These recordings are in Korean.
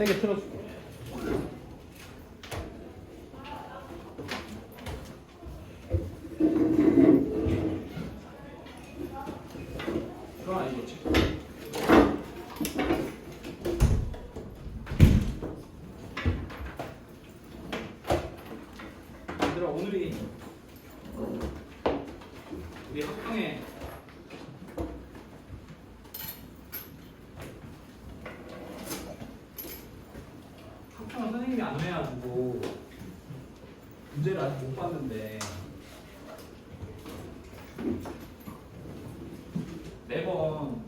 세게 틀어줄게. 그건 아니겠지. 얘들아, 오늘이 우리 학교에 학교는 선생님이 안 해가지고 문제를 아직 못 봤는데 매번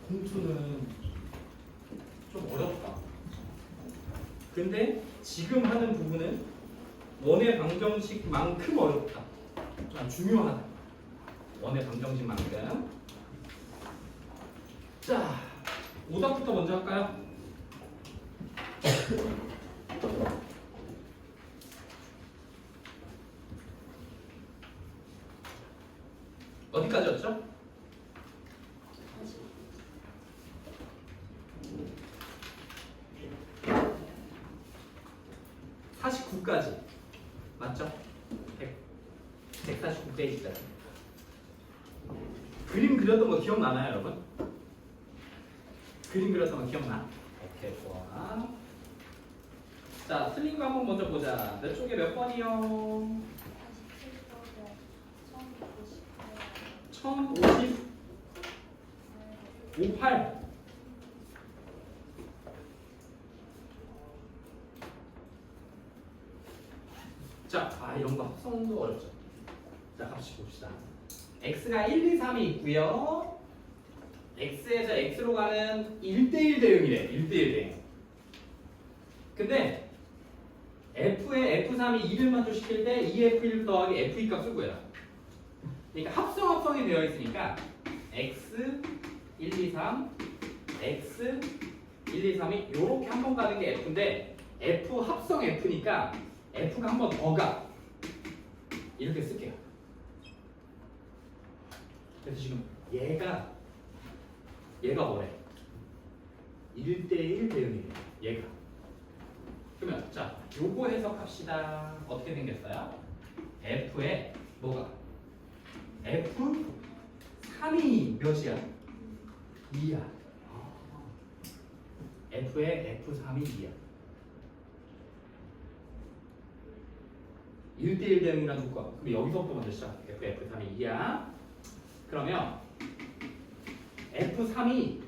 공투는 좀 어렵다. 근데 지금 하는 부분은 원의 방정식만큼 어렵다. 좀 중요하다. 원의 방정식만큼. 자, 오답부터 먼저 할까요? 어디까지였죠? 49까지 맞죠? 149페이지까지. 그림 그렸던 거 기억나나요, 여러분? 그림 그렸던 거 기억나? 오케이, 좋아. 자, 틀린 거 한번 먼저 보자. 몇 쪽에 몇 번이요? 1058. 자, 이런 거 합성도 어렵죠. 자, 같이 봅시다. x가 1, 2, 3이 있고요. x에서 x로 가는 1대1 대응이래. 1대1 대응. 근데 f에 f3이 2를 만족시킬 때 2f1 더하기 f2 값을 구해라. 그러니까 합성이 되어 있으니까 x 1, 2, 3, x 1, 2, 3이 이렇게 한 번 가는 게 f인데 f 합성 f니까 f가 한 번 더 가. 이렇게 쓸게요. 그래서 지금 얘가 뭐래? 1대1 대응이에요. 얘가. 그러면 자, 요거 해석합시다. 어떻게 생겼어요? f에 뭐가? f3이 몇이야? 2야. f에 f3이 2야. 1대1 대응이라는 조건. 그럼 여기서부터 먼저 시작. f3이 2야. 그러면 f3이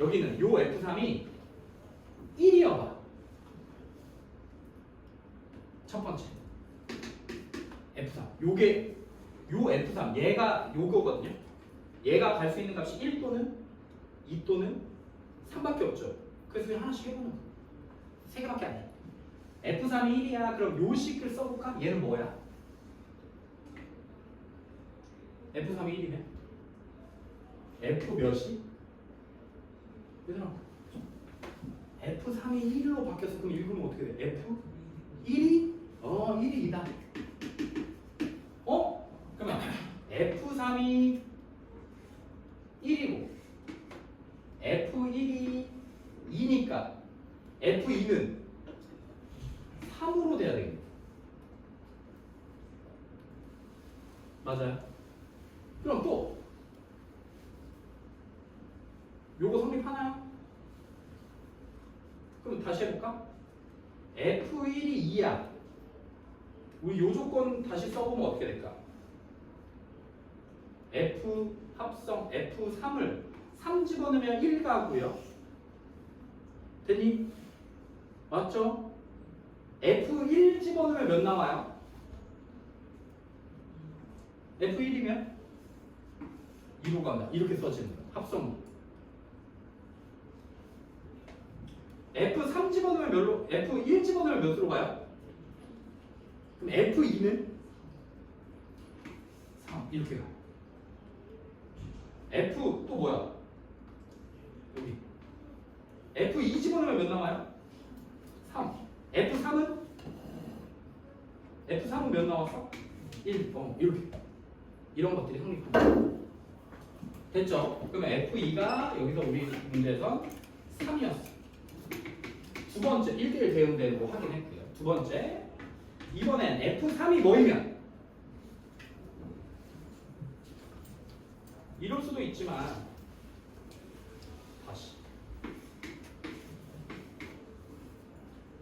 여기는 요 f3이 1이어봐. 첫 번째 f3. 요게 요 f3 얘가 요거거든요. 얘가 갈 수 있는 값이 1 또는 2 또는 3밖에 없죠. 그래서 그냥 하나씩 해보는 거. 3개밖에 안 해. f3이 1이야. 그럼 요 식을 써볼까? 얘는 뭐야? f3이 1이네. f 몇이? 얘들아, f3이 1로 바뀌었어. 그럼 읽으면 어떻게 돼? f 1이? 1이 2다. 그러면 f3이 1이고 f1이 2니까 f2는 3으로 돼야 되겠네. 맞아요? 그럼 또 요거 성립하나요? 그럼 다시 해볼까? f1이 2야. 우리 요 조건 다시 써보면 어떻게 될까? f 합성 f3을 3 집어넣으면 1 가고요. 됐니? 맞죠? f1 집어넣으면 몇 나와요? f1이면 2로 간다. 이렇게 써지는 거야. 합성. f3 집어넣으면 몇로? f1 집어넣으면 몇으로 가요? 그럼 f2는 3 이렇게 가. f 또 뭐야? 여기 f2 집어넣으면 몇 나와요? 3. f3은 몇 나왔어? 1. 이렇게. 이런 것들이 성립합니다. 됐죠? 그러면 F2가 여기서 우리 문제에서 3이었어. 두 번째 1대1 대응되는 거 확인했고요. 두 번째 이번엔 F3이 뭐이면 이럴 수도 있지만 다시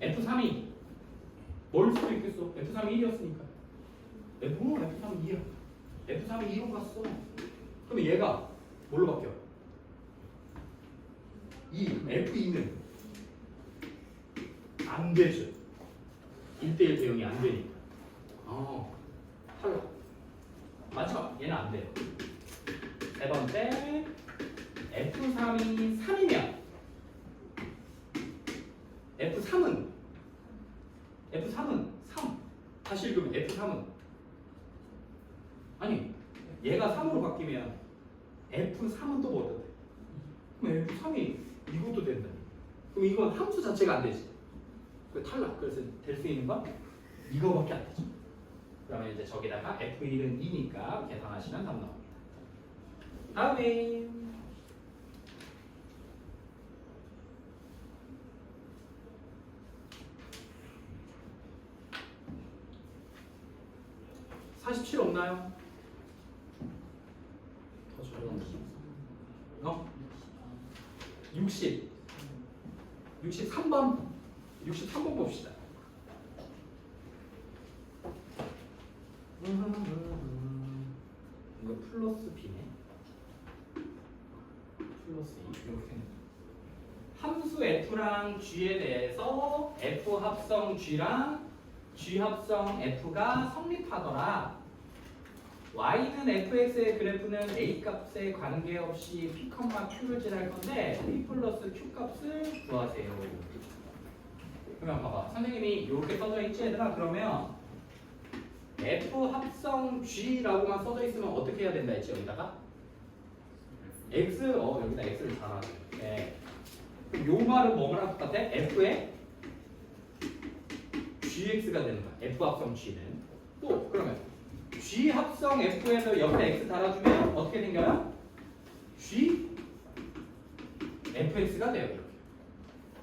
F3이 뭘 수도 있겠어? F3이 1이었으니까 F3이 2야. F3이 2로 갔어. 그럼 얘가 뭘로 바뀌어? 이 F2는 안 되죠. 1대1 대응이 안 되니까. 탈락. 마지막 얘는 안 돼요. 세 번째 F3이 3이면 F3은 3. 다시 읽으면 F3은 아니 얘가 3으로 바뀌면 F3은 또 뭐가 돼? 그럼 F3이 이것도 된다. 그럼 이건 함수 자체가 안 되지. 그 탈락. 그래서 될 수 있는 건 이거밖에 안 되죠. 그러면 이제 저기다가 F1은 2니까 계산하시면 답 나옵니다. 다음에 47 없나요? 더 적은 63번 63번 봅시다. 이거 플러스 B네. 플러스 2 이렇게 함수 F랑 G에 대해서 F 합성 G랑 G 합성 F가 성립하더라. Y는 fx의 그래프는 a 값에 관계없이 p, q를 칠할 건데 p 플러스 q 값을 구하세요. 그러면 봐봐. 선생님이 이렇게 써져 있지 얘들아? 그러면 f 합성 g라고만 써져 있으면 어떻게 해야 된다 했지 여기다가? x 여기다 x를 달아줘. 네. 그럼 요 말은 뭐랑 똑같아? f의 gx가 되는 거야. f 합성 g는. 또 그러면 G 합성 F에서 옆에 X 달아주면 어떻게 생겨요? G FX가 돼요. 이렇게.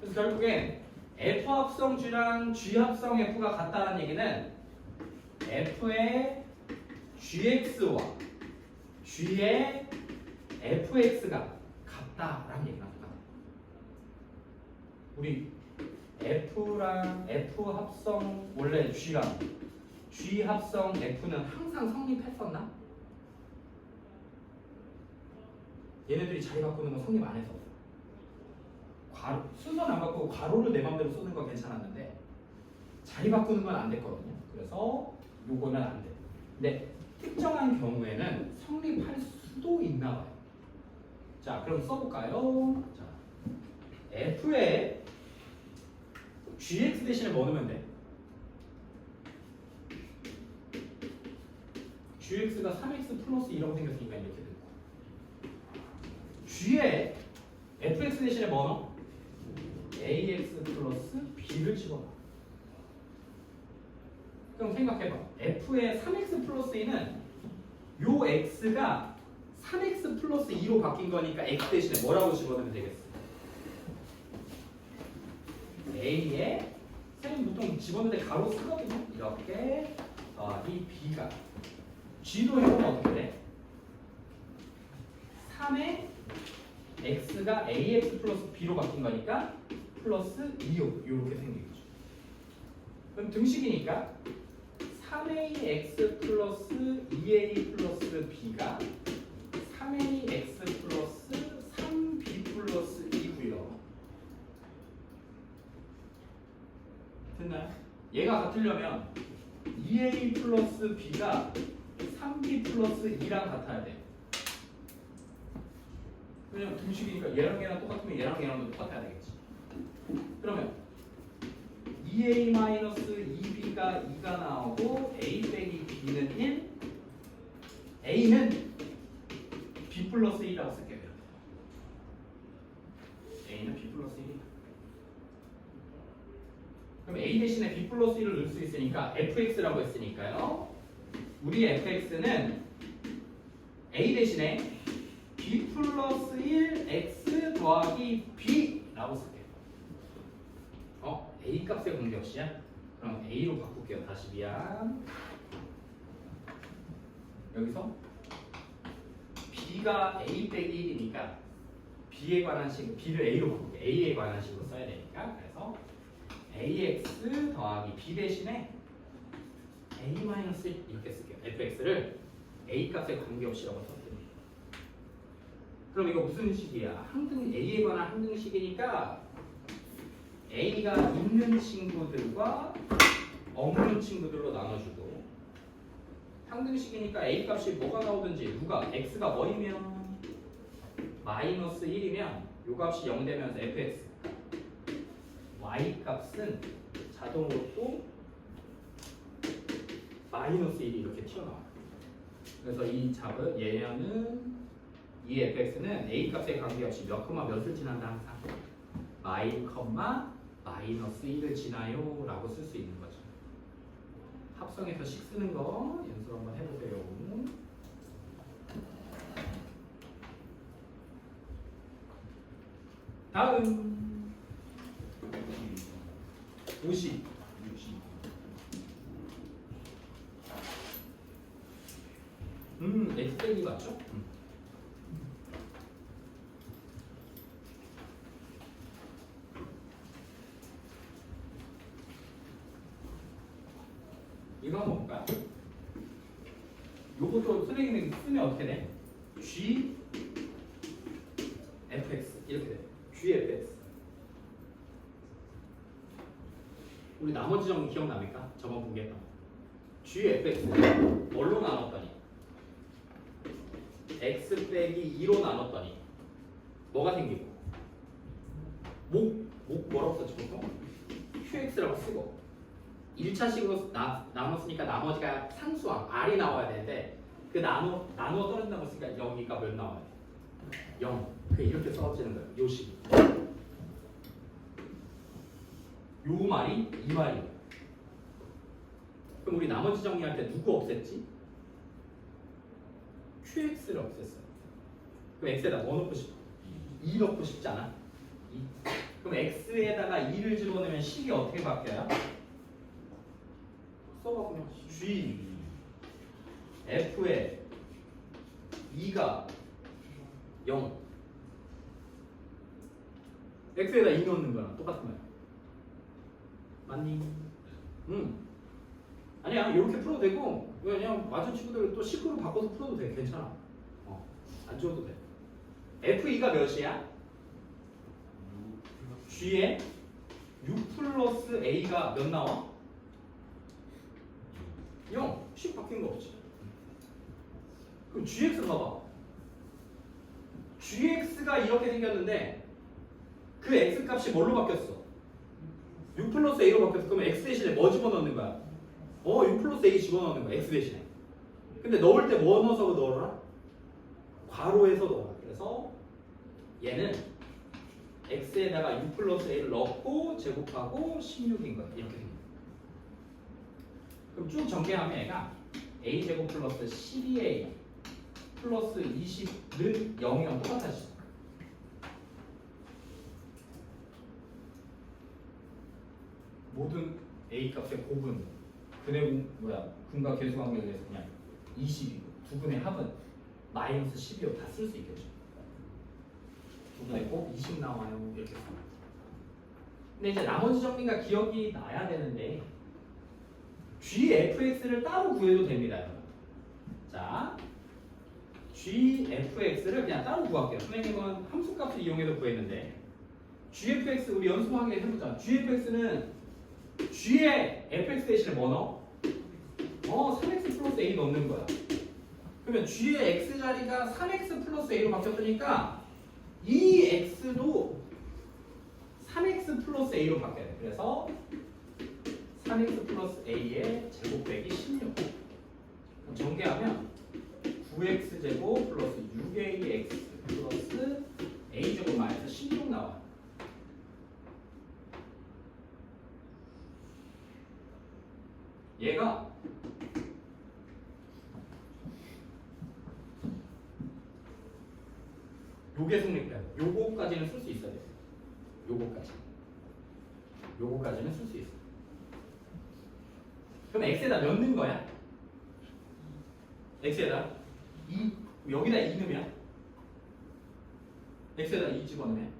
그래서 결국엔 F 합성 G랑 G 합성 F가 같다는 얘기는 F의 GX와 G의 FX가 같다라는 얘기가 나옵니다. 우리 F랑 F 합성 원래 G랑 G 합성 F는 항상 성립했었나? 얘네들이 자리 바꾸는 건 성립 안 해서 순서는 안 바꾸고 괄호를 내 맘대로 쓰는 건 괜찮았는데 자리 바꾸는 건 안 됐거든요. 그래서 요거는 안 돼. 근데 특정한 경우에는 성립할 수도 있나 봐요. 자, 그럼 써볼까요? 자, F에 GX 대신에 뭐 넣으면 돼? GX가 3X 플러스 2라고 생겼으니까 이렇게 되고 G에 FX 대신에 뭐 넣어? AX 플러스 B를 집어넣어. 그럼 생각해봐. F의 3X 플러스 2는 요 X가 3X 플러스 2로 바뀐 거니까 X 대신에 뭐라고 집어넣으면 되겠어? A에 선생님 보통 집어넣을 때 가로 쓰거든요. 이렇게 이 B가 G도 해보면 어떻게 돼? 3에 X가 AX 플러스 B로 바뀐 거니까 플러스 2요. 이렇게 생기겠죠. 그럼 등식이니까 3AX 플러스 2A 플러스 B가 3AX 플러스 3B 플러스 2고요. 됐나요? 얘가 같으려면 2A 플러스 B가 3B 플러스 2랑 같아야 돼. 왜냐면 등식이니까 얘랑 얘랑 똑같으면 얘랑 얘랑도 똑같아야 되겠지. 그러면 2A 마이너스 2B가 2가 나오고 A 빼기 B는 1 A는 B 플러스 1이라고 쓸게요. A는 B 플러스 1이다. 그럼 A 대신에 B 플러스 1을 넣을 수 있으니까 FX라고 했으니까요. 우리 FX는 a 대신에 b 플러스 1 x 더하기 b라고 쓸게요. a 값의 공격시야? 그럼 a로 바꿀게요. 다시 미안. 여기서 b가 a 빼기 1이니까 b에 관한 식, b를 a로 바꿀게요. a에 관한 식으로 써야 되니까. 그래서 ax 더하기 b 대신에 a-1 이렇게 쓸게요. fx를 a 값에 관계없이라고 썼습니다. 그럼 이거 무슨 식이야? 항등 a에 관한 항등식이니까 a가 있는 친구들과 없는 친구들로 나눠주고, 항등식이니까 a 값이 뭐가 나오든지 누가 x가 뭐이면 마이너스 1이면 요 값이 0 되면서 fx y 값은 자동으로 또 마이너스 1이 이렇게 튀어나와요. 그래서 이 잡은 얘는 이 fx는 a 값에 관계없이 몇 콤마 몇을 지난다 항상 마이너스 1을 지나요 라고 쓸 수 있는 거죠. 합성해서 식 쓰는 거 연습 한번 해보세요. 다음 50 x 빼기 맞죠? 이거 한번 볼까요? 요것도 선생님이 쓰면 어떻게 돼? g fx 이렇게 돼. g fx. 우리 나머지 정리 기억납니까? 저번 공개했던 g fx 뭘로 나눴더니 x 빼기 2로 나눴더니 뭐가 생기고 목 뭐라고 썼지 보통? qx라고 쓰고 1차식으로 나눴으니까 나머지가 상수항 R이 나와야 되는데 그 나누어 떨어진다고 했으니까 여기가 몇 나와야 돼? 0. 그 이렇게 써지는 거예요. 요 식. 요 말이 이 말이에요. 그럼 우리 나머지 정리할 때 누구 없앴지? QX를 없앴어요. 그럼 X에다 뭐 넣고 싶어? 2 넣고 싶지 않아? 2. 그럼 X에다가 2를 집어넣으면 식이 어떻게 바뀌어요? 써봐 그냥 G F에 2가 0 X에다 2 넣는 거랑 똑같은 거야. 맞니? 아니야 이렇게 풀어도 되고 그냥 맞은 친구들 또 10으로 바꿔서 풀어도 돼. 괜찮아. 안 줘도 돼. F2가 몇이야? G에 6 플러스 A가 몇 나와? 0. 10 바뀐 거 없지. 그럼 GX 봐봐. GX가 이렇게 생겼는데 그 X 값이 뭘로 바뀌었어? 6 플러스 A로 바뀌었어. 그러면 X 대신에 뭐 집어넣는 거야? 6 플러스 A 집어넣는 거야. X 대신에. 근데 넣을 때 뭐 넣어서 넣어라? 괄호에서 넣어라. 그래서 얘는 X에다가 6 플러스 A를 넣고 제곱하고 16인 거야. 이렇게 생겨. 그럼 쭉 전개하면 얘가 a제곱 플러스 12a 플러스 20는 0이랑 똑같아지죠. 모든 a 값의 곱은 근의 분과 계수 관계에 대해서 그냥 20이고 두 분의 합은 마이너스 12로 다 쓸 수 있겠죠. 두 분의 곱 20 나와요. 이렇게. 근데 이제 나머지 정리가 기억이 나야 되는데 gfx를 따로 구해도 됩니다. 자, gfx를 그냥 따로 구할게요. 선생님은 함수값을 이용해서 구했는데 gfx 우리 연습하게 해보자. gfx는 g의 fx 대신에 뭐 넣어? 3x 플러스 a 넣는 거야. 그러면 g의 x 자리가 3x 플러스 a로 바뀌었으니까 이 x도 3x 플러스 a로 바뀌어야 돼. 그래서 3x 플러스 a의 제곱 빼기 16. 그럼 전개하면 9x 제곱 플러스 6ax 플러스 a 제곱 마이너스 16 나와. 얘가 요게 성립돼요. 요거까지는 쓸 수 있어야 돼요. 요거까지. 요거까지는 쓸 수 있어. 그럼 x에다 몇 넣은 거야? x에다 2, 여기다 2 넣으면 x에다 2 집어넣으면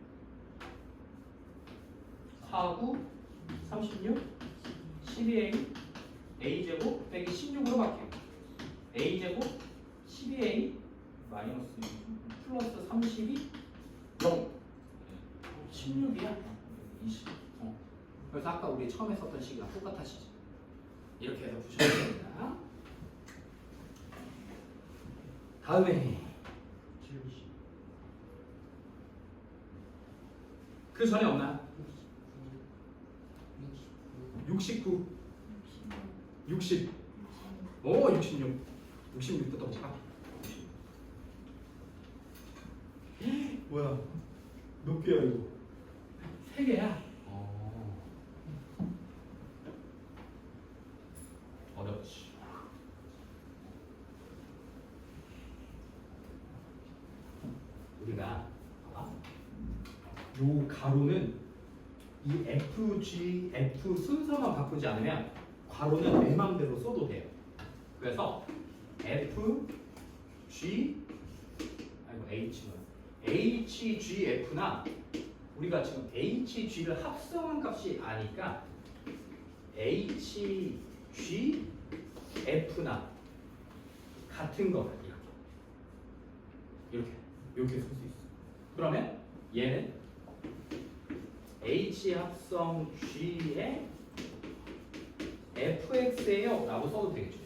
4, 9, 36, 12a a제곱 빼기 16으로 바뀌어요. a제곱 12a 마이너스 6 플러스 32 0 16이야? 20 그래서 아까 우리 처음에 썼던 식이랑 똑같아지죠. 이렇게 해서 푸셔야 됩니다. 다음에 그 전에 없나? 69 60 오 66 66부터 볼까? 뭐야 몇 개야 이거? 3개야. 어렵지. 우리가 요 가로는 이 F, G, F 순서만 바꾸지 않으면 괄호는 내 마음대로 써도 돼요. 그래서 F, G, 아이고 H는 H, G, F나 우리가 지금 H, G를 합성한 값이 아니까 H, G, F나 같은 거 이렇게 쓸 수 있어. 그러면 얘는 H 합성 G의 fx예요 라고 써도 되겠죠.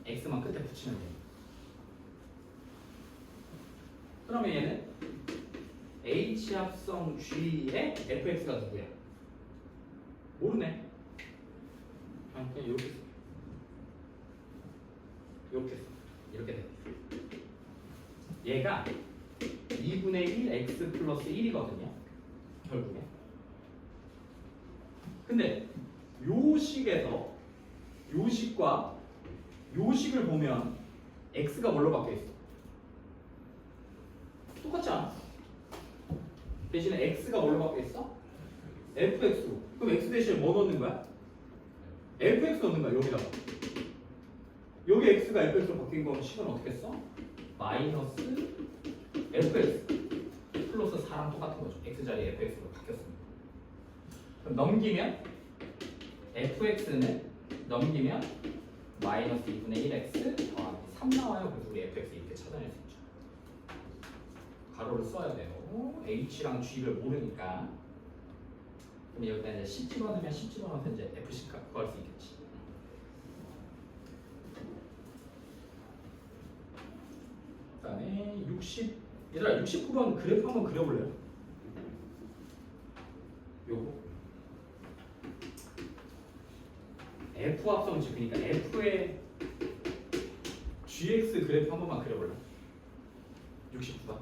x만 끝에 붙이면 돼요. 그러면 얘는 H 합성 G의 fx가 누구야? 모르네. 그냥 이렇게 써. 이렇게 써. 이렇게 돼. 얘가 2분의 1 x 플러스 1이거든요. 결국에. 근데 요 식에서 요 식과 요 식을 보면 x가 뭘로 바뀌어 있어? 똑같지 않아? 대신에 x가 뭘로 바뀌어 있어? fx로. 그럼 x 대신에 뭐 넣는 거야? fx 넣는 거야 여기다가. 여기 x가 fx로 바뀐 거면 식은 어떻게 써? 마이너스 fx 플러스 4랑 똑같은 거죠. x 자리에 fx로 바뀌었습니다. 그럼 넘기면 fx는 넘기면 마이너스 2분의 1x 더하기 3 나와요. 그래서 우리 fx 이렇게 찾아낼 수 있죠. 가로를 써야 돼요. h랑 g를 모르니까. 그럼 여기다 이제 10 집어넣으면 10 집어넣어서 이제 fc 값 구할 수 있겠지. 그다음에 60 얘들아 69번 그래프 한번 그려볼래요? 요거 F 합성식 그러니까 F의 GX 그래프 한 번만 그려볼래? 69번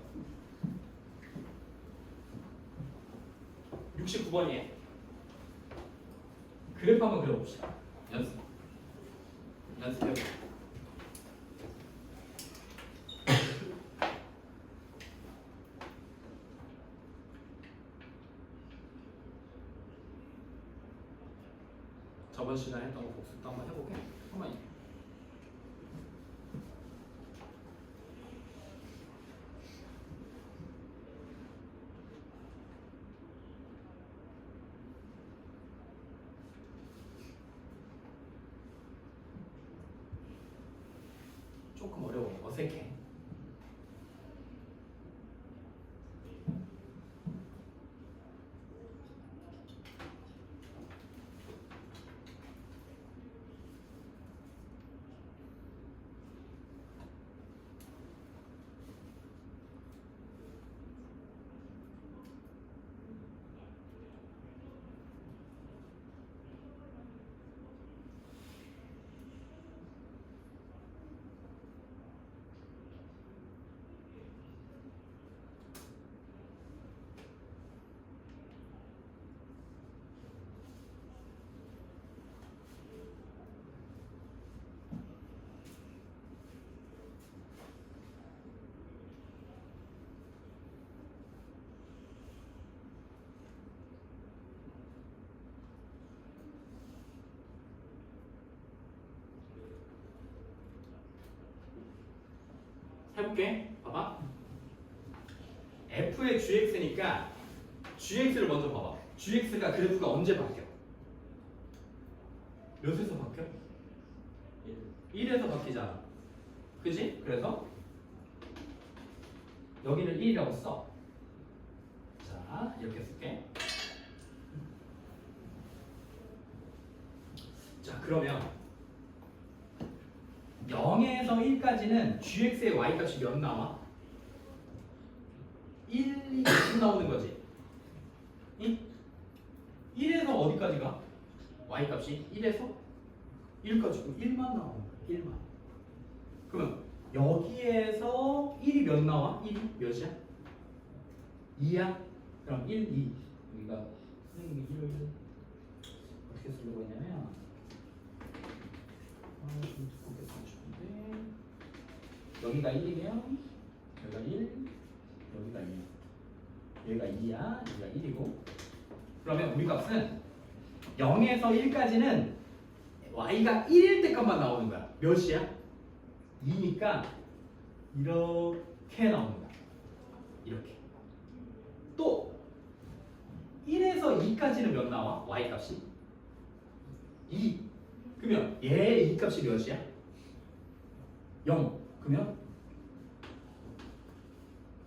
69번이에요. 그래프 한번 그려봅시다. 연습해볼게요. 저번 시간에 했던 거 복습도 한번 해보게. 잠깐만요. 조금 어려워. 어색해. 해볼게. 봐봐. f의 gx니까 gx를 먼저 봐봐. gx가 그래프가 언제 바뀌어? 몇에서 바뀌어? 1에서 바뀌잖아. 그지? 그래서 여기를 1이라고 써. 자, 이렇게 쓸게. 자, 그러면 0에서 1까지는 gx의 y값이 몇 나와? 1, 2 나오는 거지. 1에서 어디까지 가? y값이 1에서 1까지 1만 나오는 거야. 1만. 그러면 여기에서 1이 몇 나와? 1이 몇이야? 2야? 그럼 1, 2. 여기가 선생님이 1을 어떻게 쓰려고 했냐면 좀 두껍게 쓰고 싶은데 여기가 1이면 여기가 1, 여기가 2. 여기가 2야, 여기가 1이고. 그러면 우리 값은 0에서 1까지는 y가 1일 때 값만 나오는 거야. 몇이야? 2니까 이렇게 나오는 거야. 이렇게. 또 1에서 2까지는 몇 나와? y 값이 2. 그러면 얘 이 값이 몇이야? 0. 그러면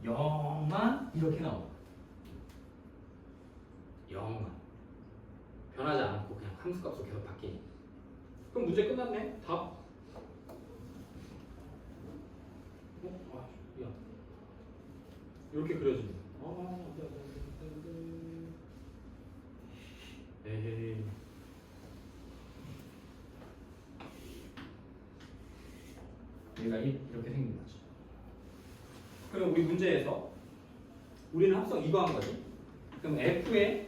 0만 이렇게 나온다. 0만. 변하지 않고 그냥 함수값으로 계속 바뀌니. 그럼 문제 끝났네. 답. 야. 이렇게 그려지네. 에헤이. 얘가 이렇게 생긴 거지. 그럼 우리 문제에서 우리는 합성 이거 한 거지. 그럼 F의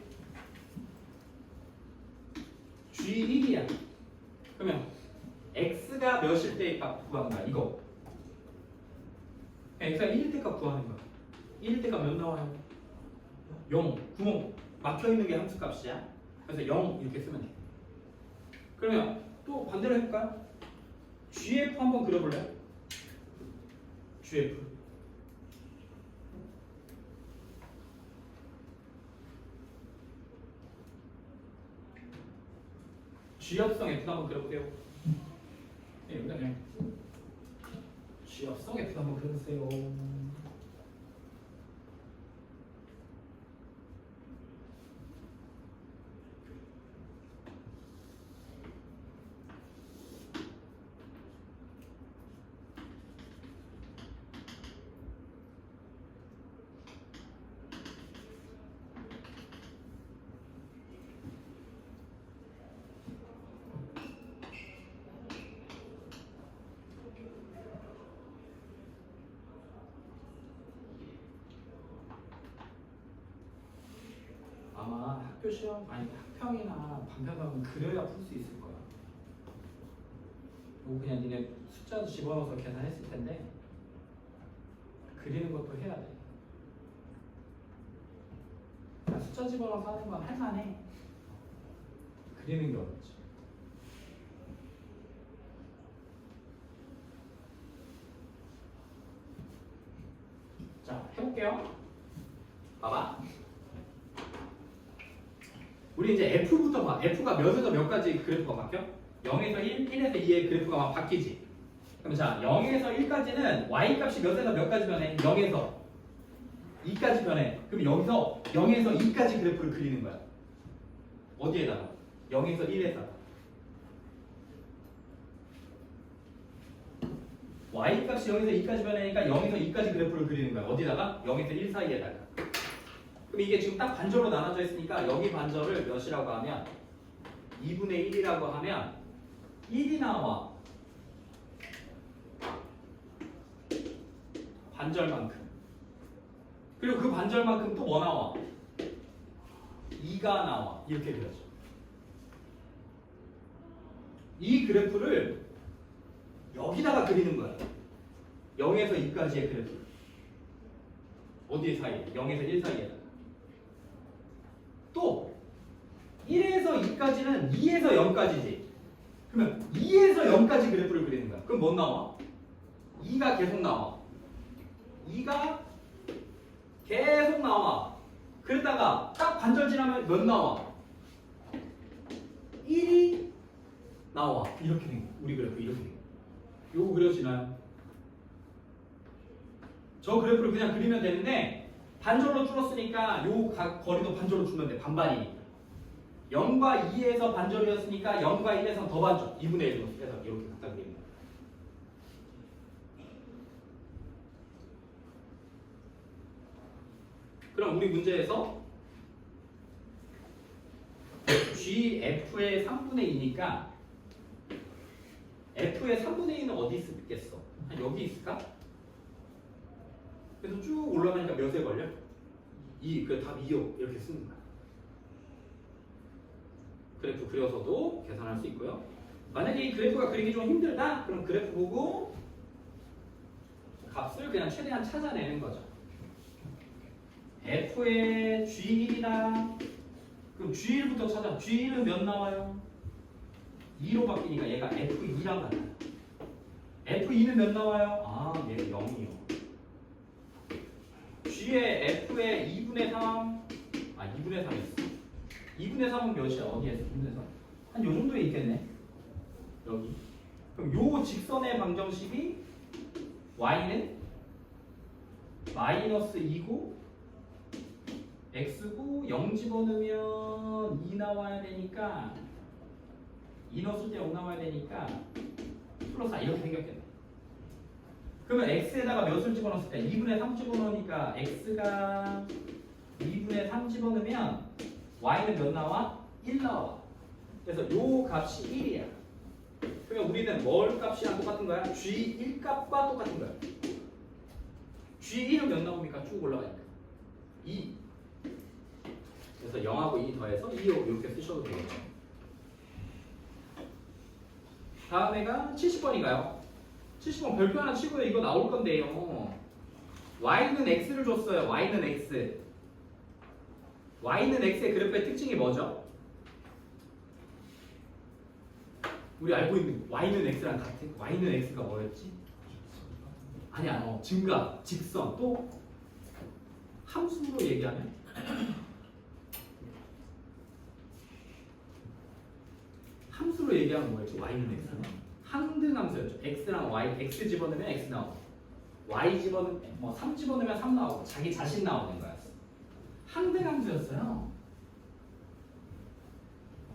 G1이야. 그러면 X가 몇일 때의 값 구하는 거야. 이거. X가 1일 때 값 구하는 거야. 1일 때 값 몇 나와요? 0. 구멍 막혀있는 게 함수 값이야. 그래서 0 이렇게 쓰면 돼. 그러면 또 반대로 해볼까요? GF 한번 그려볼래요? GF. G합성 F 한번 그려보세요. 네, 여기다 그냥 G합성 F 한번 그려보세요. 아마 학교 시험 아니 학평이나 반평은 그려야 풀 수 있을 거야. 이거 그냥 니네 숫자도 집어넣어서 계산했을 텐데 그리는 것도 해야 돼. 그냥 숫자 집어넣어서 하는 건 할만해. 그리는 게 어렵지. 자, 해볼게요. 봐봐. 우리 이제 F부터 봐. F가 몇에서 몇까지 그래프가 바뀌어? 0에서 1, 1에서 2의 그래프가 막 바뀌지. 그럼 자, 0에서 1까지는 Y값이 몇에서 몇까지 변해? 0에서 2까지 변해. 그럼 여기서 0에서 2까지 그래프를 그리는 거야. 어디에다가? 0에서 1에다가. Y값이 0에서 2까지 변하니까 0에서 2까지 그래프를 그리는 거야. 어디다가? 0에서 1 사이에다가. 그럼 이게 지금 딱 반절로 나눠져 있으니까 여기 반절을 몇이라고 하면 2분의 1이라고 하면 1이 나와. 반절만큼. 그리고 그 반절만큼 또 뭐 나와? 2가 나와. 이렇게 그려져. 이 그래프를 여기다가 그리는 거야. 0에서 2까지의 그래프. 어디 사이에? 0에서 1 사이에다. 또 1에서 2까지는 2에서 0까지지. 그러면 2에서 0까지 그래프를 그리는 거야. 그럼 뭐 나와? 2가 계속 나와. 2가 계속 나와. 그러다가 딱 반절 지나면 몇 나와? 1이 나와. 이렇게 된 거. 우리 그래프 이렇게 된 거. 요거 그려지나요? 저 그래프를 그냥 그리면 되는데 반절로 줄었으니까 요 거리도 반절로 줄면 돼. 반반이니까. 0과 2에서 반절이었으니까 0과 1에서 더 반절. 2분의 1로 해서 이렇게 갖다 그리는 거야. 그럼 우리 문제에서 GF의 3분의 2니까 F의 3분의 2는 어디 있겠어? 한 여기 있을까? 그래서 쭉 올라가니까 몇에 걸려? 2, 그 답 2요. 이렇게 쓰는 거야. 그래프 그려서도 계산할 수 있고요. 만약에 이 그래프가 그리기 좀 힘들다? 그럼 그래프 보고 값을 그냥 최대한 찾아내는 거죠. F의 G1이다. 그럼 G1부터 찾아. G1은 몇 나와요? 2로 바뀌니까 얘가 F2랑 같아요. F2는 몇 나와요? 아, 얘가 0이요. G의 F의 2분의 3. 아, 2분의 3 있어. 2분의 3은 몇이야? 어디에 있어? 2분의 3. 한 요 정도에 있겠네. 여기. 그럼 요 직선의 방정식이 y는 마이너스 2고 x고 0 집어넣으면 2 나와야 되니까 2 넣었을 때 0 나와야 되니까 플러스 4 이렇게 생겼겠네. 그러면 x에다가 몇을 집어넣었을 때 2분의 3 집어넣으니까 x가 2분의 3 집어넣으면 y는 몇 나와? 1 나와. 그래서 요 값이 1이야. 그러면 우리는 뭘 값이랑 똑같은 거야? G1 값과 똑같은 거야. G1은 몇 나옵니까? 쭉 올라가니까 2. 그래서 0하고 2 더해서 2요 이렇게 쓰셔도 되겠죠. 다음 애가 70번인가요? 70번 별표 하나 치고요. 이거 나올 건데요. y는 x를 줬어요. y는 x. y는 x의 그래프의 특징이 뭐죠? 우리 알고 있는 y는 x랑 같은 y는 x가 뭐였지? 아니야, 증가, 직선, 또 함수로 얘기하면 함수로 얘기하면 뭐였지? y는 x는 항등 함수였죠. x랑 y, x 집어넣으면 x 나오고 y 집어넣으면 3 집어넣으면 3 나오고 자기 자신 나오는 거였어. 항등 함수였어요.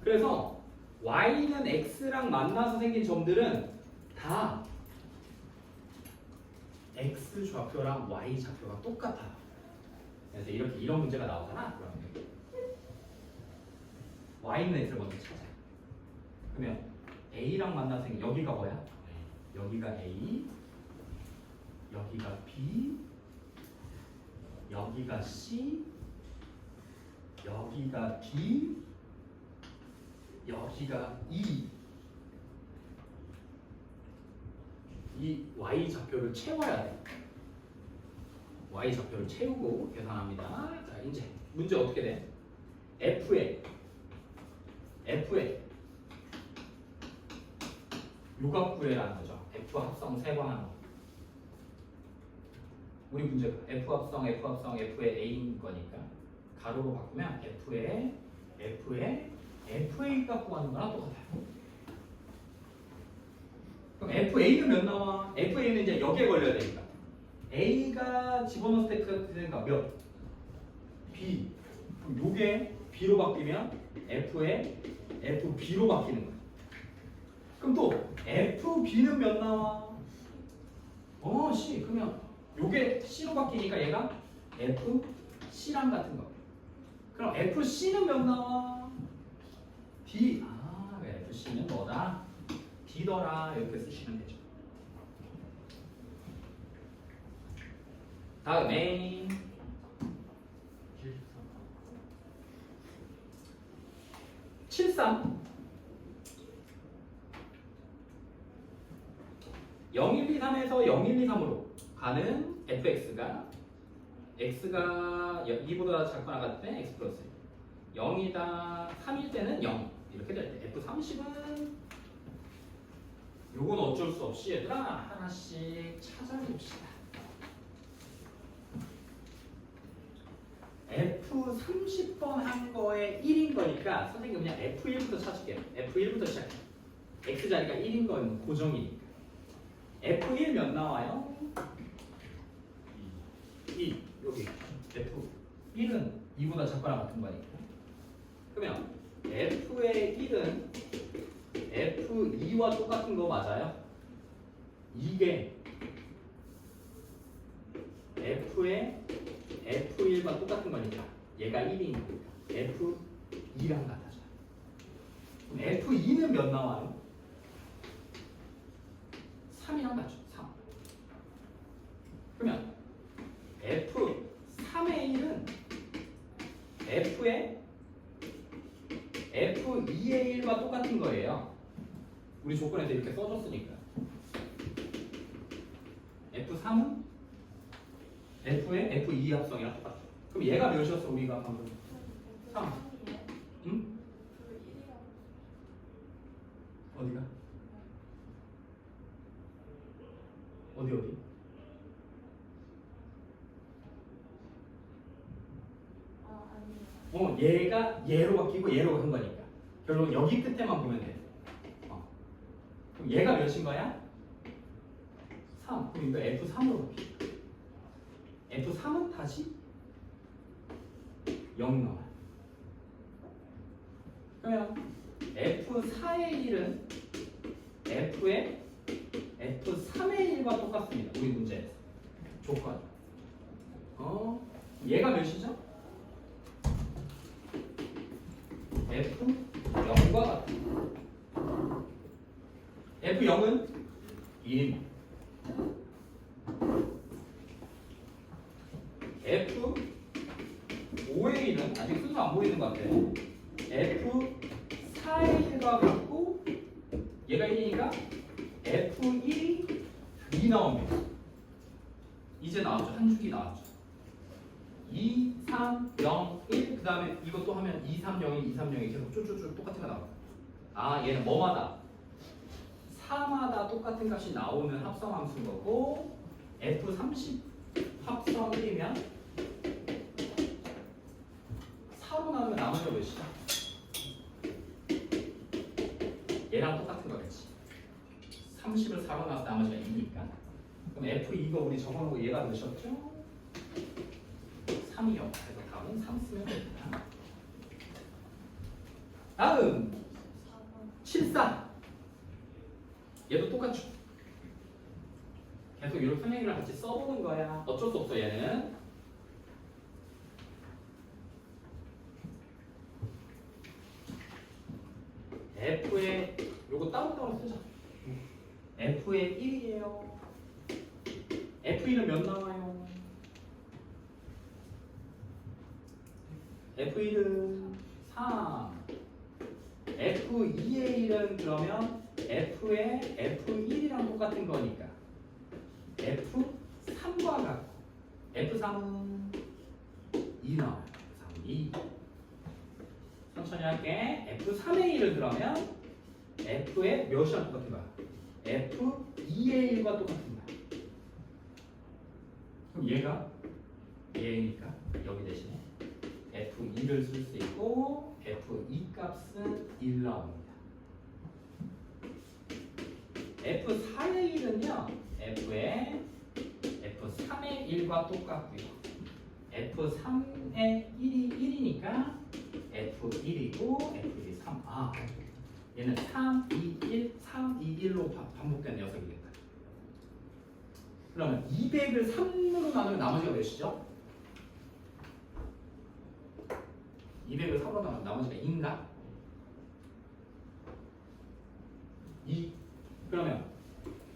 그래서 y는 x랑 만나서 생긴 점들은 다 x 좌표랑 y 좌표가 똑같아요. 그래서 이렇게 이런 문제가 나오잖아. 그러면 y는 x를 먼저 찾아. 그러면 a랑 만나서 생긴 여기가 뭐야? 여기가 a, 여기가 b, 여기가 c, 여기가 d, 여기가 E. 이 Y 좌표를 채워야 돼. Y 좌표를 채우고 계산합니다. 자, 이제 문제 어떻게 돼? F에 요각 구해라는 거죠. F 합성 3번 하는 거. 우리 문제가 F 합성, F의 A인 거니까 가로로 바꾸면 F의 FA 값 구하는 거랑 똑같아요. 그럼 FA는 몇 나와? FA는 이제 여기에 걸려야 되니까 A가 집어넣었을 때 그러니까 몇? B. 그럼 요게 B로 바뀌면 F에 FB로 바뀌는 거야. 그럼 또 FB는 몇 나와? C. 그러면 요게 C로 바뀌니까 얘가 FC랑 같은 거. 그럼 FC는 몇 나와? D. FC는 뭐다? D더라. 이렇게 쓰시면 되죠. 다음에 73 0123에서 0123으로 가는 fx가 x가 2보다 작거나 같을 때 x 플러스 0이다 3일 때는 0 이렇게 될 때 F30은 요건 어쩔 수 없이 얘들아 하나씩 찾아봅시다. F30번 한 거에 1인 거니까 선생님 그냥 F1부터 찾을게요. F1부터 시작해. X자리가 1인 건 고정이니까. F1 몇 나와요? 2. 여기 F1은 2보다 작거나 같은 거니까. 그러면 F의 1은 F2와 똑같은 거 맞아요? 이게 F의 F1과 똑같은 거니까 얘가 1이니까 F2랑 같아져요. 그럼 F2는 몇 나와요? 3이랑 같죠. 3. 그러면 F3의 1은 F의 F2의 1과 똑같은 거예요. 우리 조건에서 이렇게 써줬으니까. F3은 F의 F2 합성이랑 똑같아. 그럼 얘가 몇이었어 우리가 방금? 3. 응? 어디가? 어디? 얘가 얘로 바뀌고 얘로 간 거니까 결국 여기 끝에만 보면 돼. 그럼 얘가 몇인 거야? 3. 그럼 이거 F3으로 바뀌어. F3은 다시 0 나와요. 그러면 F4의 1은 F의 F3의 1과 똑같습니다. 우리 문제에서. 조건. 얘가 몇이죠? F0과 같아. F0은 1입니다. F5의 1은 아직 순서 안 보이는 것 같아요. F4의 1과 같고 얘가 1이니까 F1이 2 나옵니다. 이제 나왔죠. 한 줄기 나왔죠. 2, 3, 0, 1. 그 다음에 이것도 하면 2, 3, 0, 1, 2, 3, 0이 계속 쭉쭉쭉 똑같은 거 나와요. 아, 얘는 뭐마다? 4마다 똑같은 값이 나오는 합성함수인 거고 F30 합성 1이면 4로 나오면 나머지가 몇이죠? 얘랑 똑같은 거겠지. 30을 4로 나와서 나머지가 2니까. 그럼 F2가 우리 적어놓고 얘가 몇이었죠? 3이요. 그래서 답은 3 쓰면 됩니다. 다음 74. 얘도 똑같죠. 계속 이런 phân 얘기를 같이 써보는 거야. 어쩔 수 없어 얘는. F의 요거 따로따로 쓰자. F의 1이에요. F1은 몇 나와요? F1은 3. F2의 1은 그러면 F의 F1이랑 똑같은 거니까 F3과 같고 F3은 2 나와요. F3은 2. 천천히 할게. F3의 1을 그러면 F의 몇이랑 똑같은 거야? F2의 1과 똑같은 거야. 그럼 얘가 얘니까 여기 대신에 F2를 쓸 수 있고 F2 값은 1 나옵니다. F4의 1은요 F의 F3의 1과 똑같고요. F3의 1이 1이니까 F1이고 F1이 3. 아, 얘는 3, 2, 1, 3, 2, 1로 반복된 녀석이겠다. 그러면 200을 3으로 나누면 나머지가 몇이죠? 200을 3으로 나누면 나머지가 2인가? 2. 그러면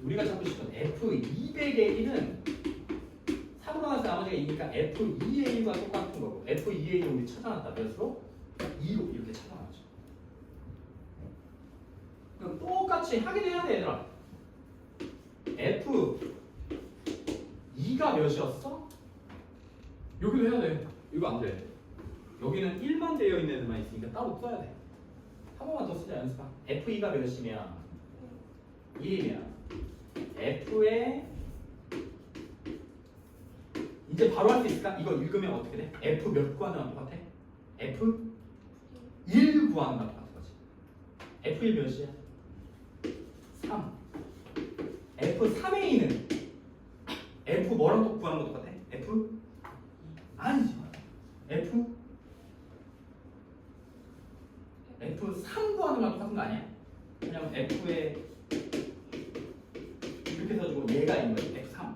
우리가 찾고 싶은 F200의 1은 3으로 나눠서 나머지가 2니까 F2의 1과 똑같은 거고 F2의 1을 우리 찾아놨다. 몇으로? 2로 이렇게 찾아놨죠. 그럼 똑같이 확인해야 돼 얘들아. F2가 몇이었어? 여기도 해야 돼. 이거 안 돼. 여기는 1만 되어 있는 애들만 있으니까 따로 써야 돼. 한 번만 더 쓰자 연습하. F2가 몇이면 1이면 F의 이제 바로 할 수 있을까? 이거 읽으면 어떻게 돼? F 몇 구하는 거랑 똑같아? F 1 구하는 거랑 똑같은 거지. F1 몇이야? 3. F3A는 F 뭐랑 또 구하는 거 똑같아? F? 아니지. F3 구하는 거랑 똑같은 거 아니야? 왜냐면 F에 이렇게 써주고 얘가 있는 거지. F3.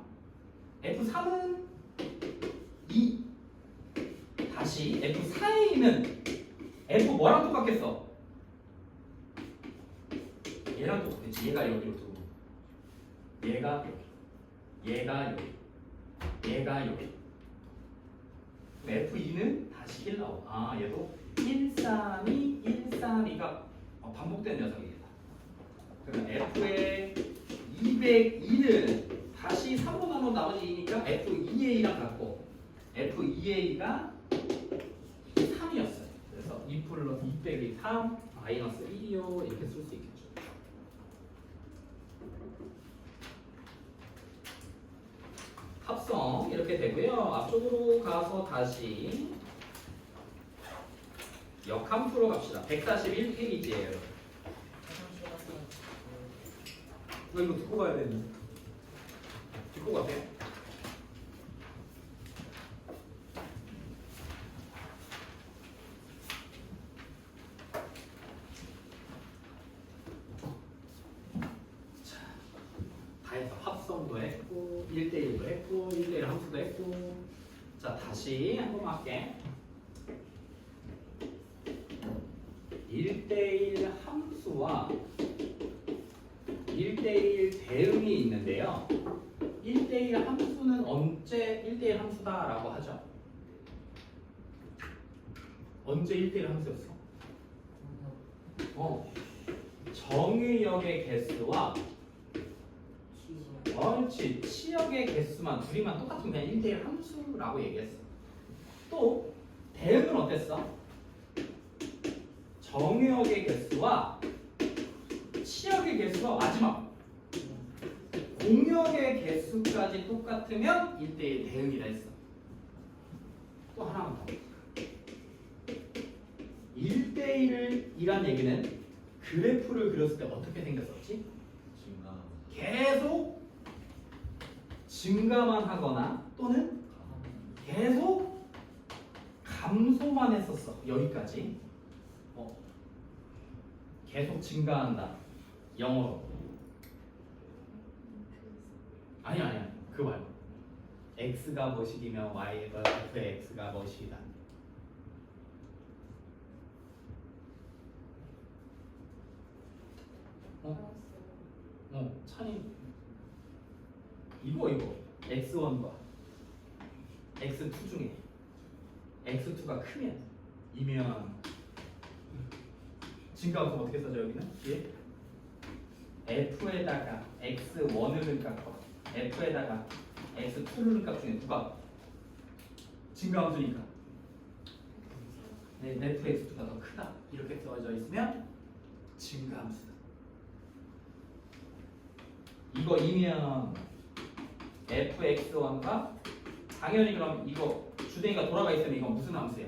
F3은 2. 다시 F4A는 F 뭐랑 똑같겠어? 얘랑 똑같겠지. 얘가 여기로 두고 얘가 여기, 얘가 여기, 얘가 여기. F2는 다시 1 나오고 아 얘도 132, 132가 반복된 녀석이겠다. 그러면 F의 202는 다시 3로 나눈 나머지 2니까 F2A랑 같고 F2A가 3이었어요. 그래서 2 플러스 2 빼기 3 마이너스 1이요 이렇게 쓸 수 있겠죠. 합성 이렇게 되고요. 앞쪽으로 가서 다시 역함수로 갑시다. 141페이지예요. 이거 듣고 가야 되는데. 듣고 가세요. 자, 다 해서 합성도 했고 1대1도 했고 1대1 함수도 했고 자 다시 한 번만 할게. 1대1 함수와 1대1 대응이 있는데요. 1대1 함수는 언제 1대1 함수다라고 하죠? 언제 1대1 함수였어? 정의역의 개수와 옳지 치역의 개수만 둘이만 똑같으면 그냥 1대1 함수라고 얘기했어. 또 대응은 어땠어? 정의역의 개수와 치역의 개수가 마지막 공역의 개수까지 똑같으면 1대1 대응이라 했어. 또 하나만 더. 1대1이란 얘기는 그래프를 그렸을 때 어떻게 생겼었지? 계속 증가만 하거나 또는 계속 감소만 했었어. 여기까지. 계속 증가한다. 영어로. 아니야. 그거 말고. x가 뭐식이면 y가 fx가 뭐식이다. 찬이. 이거. x1과 x2 중에 x2가 크면 이면 증가함수 어떻게 써져 여기는? 뒤에 f에다가 x1을 넣을까 f에다가 x2를 넣을까 중에 누가 증가함수니까 fx2가 더 크다 이렇게 써져 있으면 증가함수다. 이거 이면 fx1과 당연히 그럼 이거 주댕이가 돌아가 있으면 이건 무슨 함수야?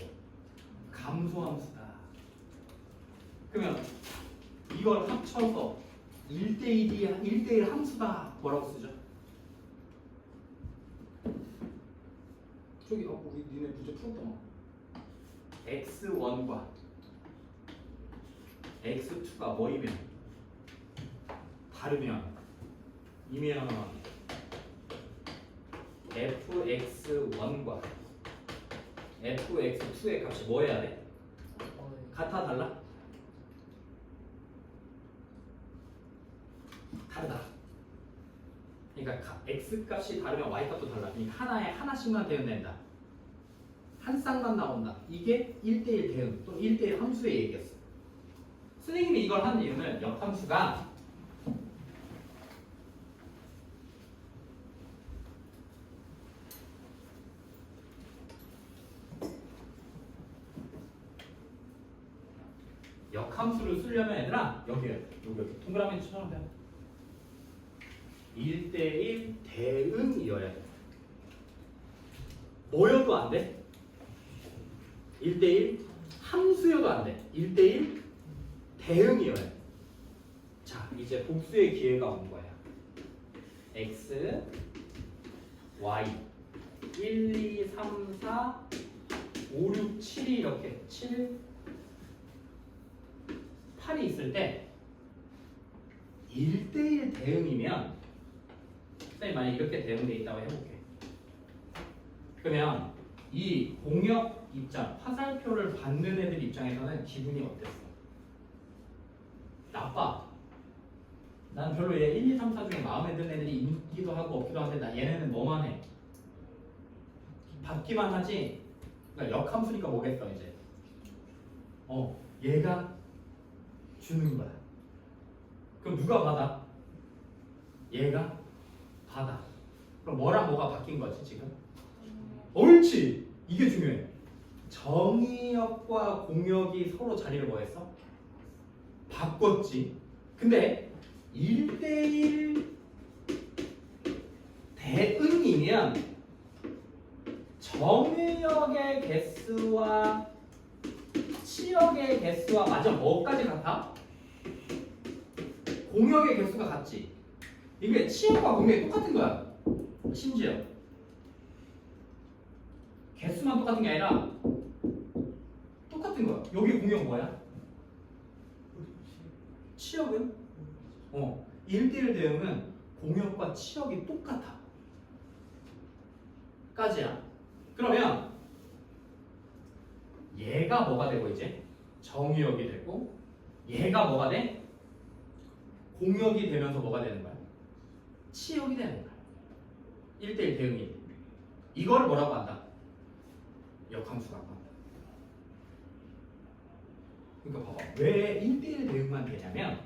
감소함수다. 그러면 이걸 합쳐서 1대1 함수다 뭐라고 쓰죠? 저기 우리 니네 문제 풀었더만 x1과 x2가 뭐이면 다르면 이면 fx1과 fx2의 값이 뭐 해야 돼? 같아 달라? 다르다. 그러니까 x 값이 다르면 y 값도 달라. 그러니까 하나에 하나씩만 대응된다. 한 쌍만 나온다. 이게 1대1 대응 또는 1대1 함수의 얘기였어. 선생님이 이걸 하는 이유는 역함수가 역함수를 쓰려면 얘들아 여기 동그라미처럼 돼. 1대1 대응이어야 돼. 뭐여도 안 돼? 1대1 함수여도 안 돼. 1대1 대응이어야 돼. 자, 이제 복수의 기회가 온 거야. x, y 1, 2, 3, 4, 5, 6, 7이 이렇게 7, 8이 있을 때 1대1 대응이면 선생님 만약 이렇게 대응돼 있다고 해볼게. 그러면 이 공역 입장, 화살표를 받는 애들 입장에서는 기분이 어땠어? 나빠. 난 별로 얘 1, 2, 3, 4 중에 마음에 드는 애들이 있기도 하고 없기도 한데 나 얘네는 뭐만 해? 받기만 하지. 그러니까 역함수니까 뭐겠어 이제. 얘가 주는 거야. 그럼 누가 받아? 얘가 받아. 그럼 뭐랑 뭐가 바뀐 거지 지금? 옳지. 이게 중요해. 정의역과 공역이 서로 자리를 뭐 했어? 바꿨지. 근데 1대1 대응이면 정의역의 개수와 치역의 개수와 맞아 뭐까지 같아? 공역의 개수가 같지. 이게 치역과 공역이 똑같은 거야. 심지어 개수만 똑같은 게 아니라 똑같은 거야. 여기 공역 뭐야? 치역은? 1대1 대응은 공역과 치역이 똑같아. 까지야. 그러면 얘가 뭐가 되고 이제? 정의역이 되고 얘가 뭐가 돼? 공역이 되면서 뭐가 되는 거야? 치역이 되는 거야. 1대1 대응이. 이거를 뭐라고 한다? 역함수라고 한다. 그러니까 봐봐. 왜 1대1 대응만 되냐면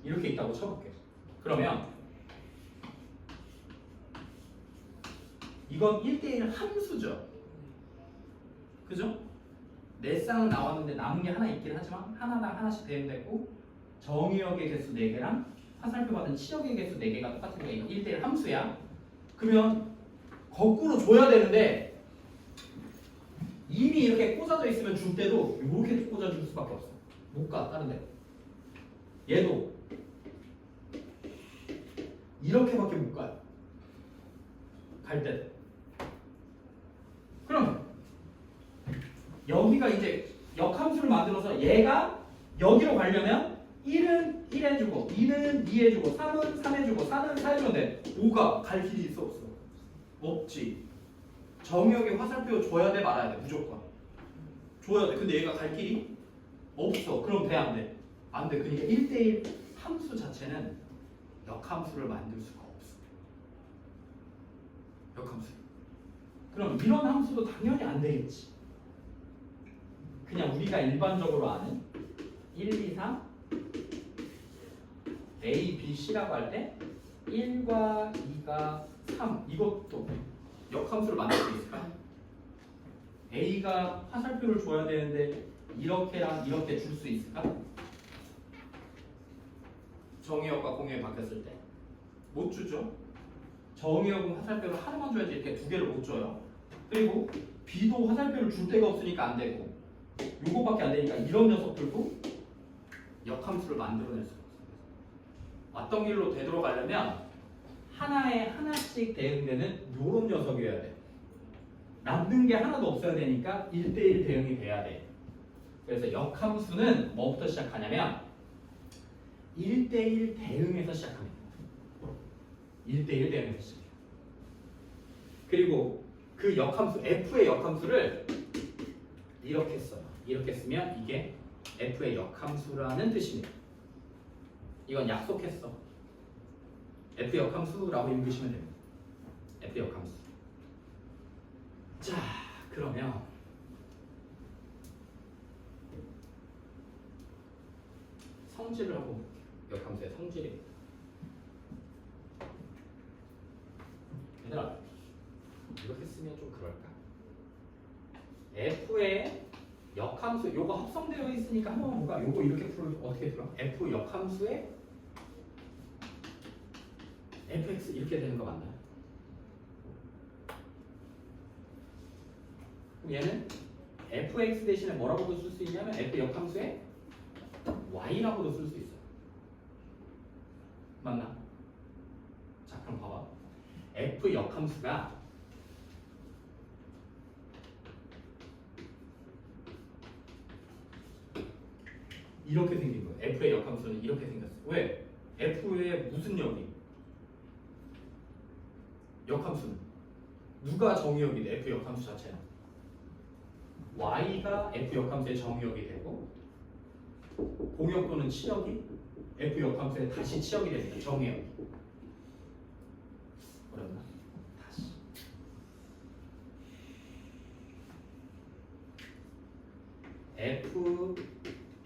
이렇게 있다고 쳐볼게. 그러면 이건 1대1 함수죠. 그죠? 네 쌍은 나왔는데 남은 게 하나 있긴 하지만 하나당 하나씩 대응되고 정의역의 개수 4개랑 화살표 받은 치역의 개수 4개가 똑같은 게 1대1 함수야. 그러면 거꾸로 줘야 되는데 이미 이렇게 꽂아져 있으면 줄 때도 이렇게 꽂아줄 수밖에 없어. 못 가 다른 데. 얘도 이렇게밖에 못 가요. 갈 때. 그럼 여기가 이제 역함수를 만들어서 얘가 여기로 가려면 1은 1 해주고 2는 2 해주고 3은 3 해주고 4는 4 해주면 돼. 5가 갈 길이 있어 없어? 없지. 정의역에 화살표 줘야 돼 말아야 돼 무조건. 줘야 돼. 근데 얘가 갈 길이 없어. 그럼 돼 안 돼? 안 돼. 그러니까 1대1 함수 자체는 역함수를 만들 수가 없어. 역함수. 그럼 이런 함수도 당연히 안 되겠지. 그냥 우리가 일반적으로 아는 1, 2, 3 A, B, C라고 할 때 1과 2가 3 이것도 역함수를 만들 수 있을까? A가 화살표를 줘야 되는데 이렇게랑 이렇게 줄 수 있을까? 정의역과 공역이 바뀌었을 때 못 주죠. 정의역은 화살표를 하나만 줘야지 이렇게 두 개를 못 줘요. 그리고 B도 화살표를 줄 데가 없으니까 안 되고 요거밖에 안 되니까 이런 녀석들도 역함수를 만들어낼 수가 없어요. 왔던 길로 되돌아가려면 하나에 하나씩 대응되는 요런 녀석이어야 돼. 남는 게 하나도 없어야 되니까 1대1 대응이 돼야 돼. 그래서 역함수는 뭐부터 시작하냐면 1대1 대응에서 시작합니다. 1대1 대응에서 시작해요. 그리고 그 역함수 F의 역함수를 이렇게 써요. 이렇게 쓰면 이게 F의 역함수라는 뜻입니다. 이건 약속했어. F 역함수라고 읽으시면 됩니다. F 역함수. 자, 그러면 성질을 한번 볼게요. 역함수의 성질입니다. 얘들아, 이렇게 쓰면 좀 그럴까? F의 역함수 요거 합성되어 있으니까 한번 볼까? 요거 이렇게 풀 어떻게 풀어? f 역함수에 fx 이렇게 되는 거 맞나요? 그럼 얘는 fx 대신에 뭐라고도 쓸 수 있냐면 f 역함수에 y라고도 쓸 수 있어. 맞나? 자 그럼 봐봐. f 역함수가 이렇게 생긴 거예요. f의 역함수는 이렇게 생겼어. 왜? f의 무슨 역이? 역함수는 누가 정의역이 돼? f 역함수 자체는 y가 f 역함수의 정의역이 되고 공역 또는 치역이 f 역함수의 다시 치역이 됩니다. 정의역이. 어렵나? 다시.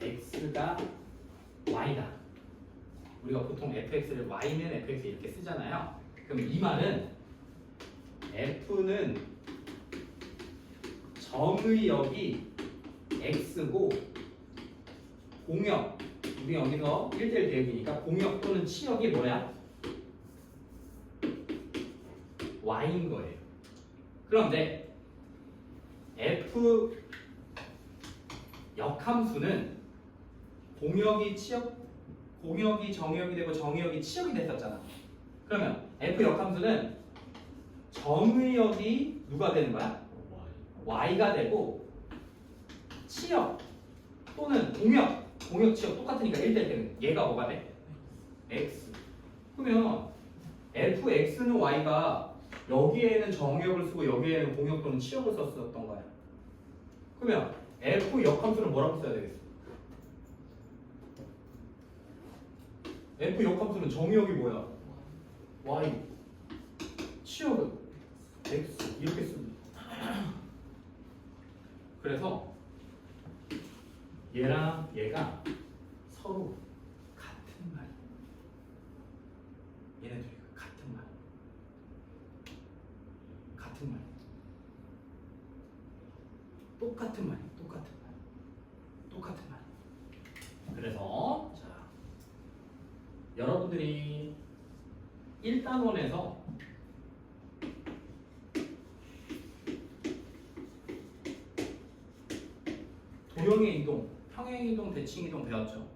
fx가 y다. 우리가 보통 fx를 y는 fx 이렇게 쓰잖아요. 그럼 이 말은 f는 정의역이 x고 공역, 우리 여기서 1대1 대역이니까 공역 또는 치역이 뭐야? y인 거예요. 그런데 f 역함수는 공역이 정의역이 되고 정의역이 치역이 됐었잖아. 그러면 f 역함수는 정의역이 누가 되는 거야? y가 되고 치역 또는 공역 치역 똑같으니까 1대1 되는 얘가 뭐가 돼? x. 그러면 fx는 y가 여기에는 정의역을 쓰고 여기에는 공역 또는 치역을 썼었던 거야. 그러면 f 역함수는 뭐라고 써야 되겠어? f 역함수는 정의역이 뭐야? y, 치역은 x 이렇게 씁니다. 그래서 얘랑 얘가 서로 같은 말. 얘네들이 같은 말. 같은 말. 똑같은 말. 똑같은 말. 똑같은 말. 그래서 자 여러분들이 1단원에서 도형의 이동, 평행 이동, 대칭 이동 배웠죠?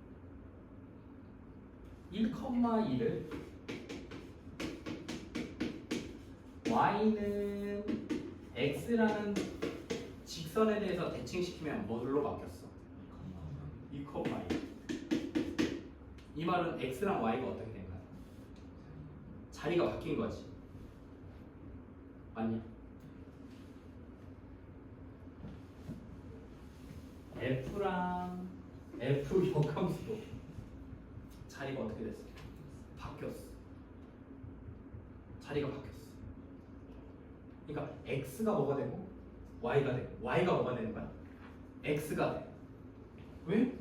1,2를 y는 x라는 직선에 대해서 대칭시키면 뭘로 바뀌었어? 2,2. 이 말은 x랑 y가 어떻게 된 거야? 자리가 바뀐 거지. 맞냐? f랑 f 역함수도 자리가 어떻게 됐어? 바뀌었어. 자리가 바뀌었어. 그러니까 x가 뭐가 되고 y가 되고 y가 뭐가 되는 거야? x가 돼. 왜?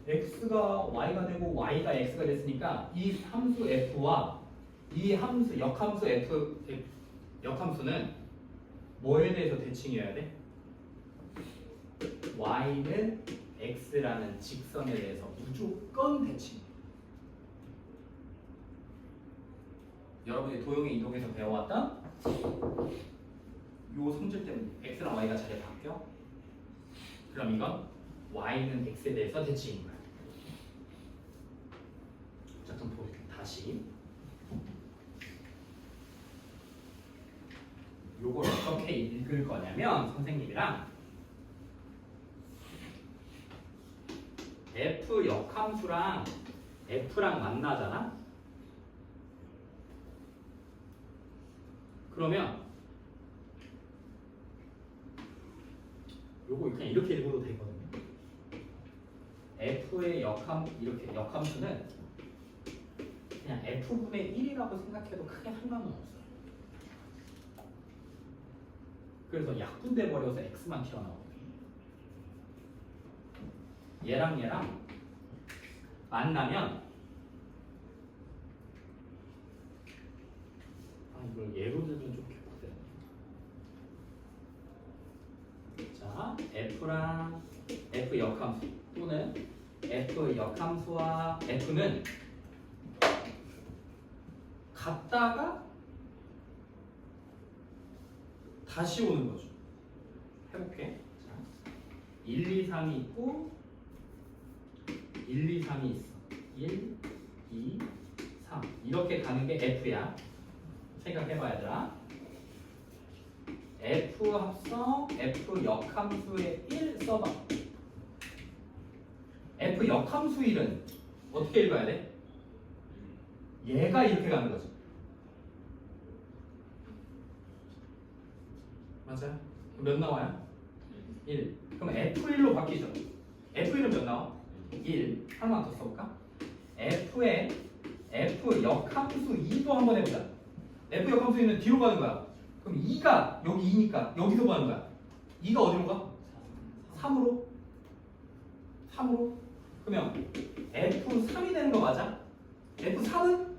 x가 y가 되고 y가 x가 됐으니까 이 함수 f와 이 함수 역함수 역함수는 뭐에 대해서 대칭해야 돼? y는 x라는 직선에 대해서 무조건 대칭. 여러분이 도형의 이동에서 배워왔던 요 성질 때문에 x랑 y가 자리에 바뀌어. 그럼 이건 y는 x에 대해서 대칭인 거야. 자, 좀 볼게요. 다시. 요걸 어떻게 읽을 거냐면 선생님이랑 f 역함수랑 f랑 만나잖아. 그러면 요거 그냥 이렇게 읽어도 되거든요. f의 이렇게 역함수는 그냥 f분의 1이라고 생각해도 크게 상관은 없어요. 그래서 약분돼 버려서 x만 튀어나오거든요. 얘랑 만나면 이걸 예로 들면 좀 개꿀되네. 자, f랑 f 역함수 또는 f 역함수와 f는 갔다가 다시 오는 거죠. 해볼게. 자, 1, 2, 3이 있고 1, 2, 3이 있어. 1, 2, 3 이렇게 가는 게 f야. 생각해봐 얘들아. f 합성 f 역함수의 1 써봐. f 역함수 1은 어떻게 읽어야 돼? 얘가 이렇게 가는 거지. 맞아요? 몇 나와요? 1. 그럼 F1로 바뀌죠. F1은 몇 나와? 1. 하나만 더 써볼까? F의 F 역함수 2도 한번 해보자. F 역함수 2는 뒤로 가는 거야. 그럼 2가 여기 2니까 여기서 뭐 하는 거야? 2가 어디로 가? 3으로? 3으로? 그러면 F3이 되는 거 맞아? F3은?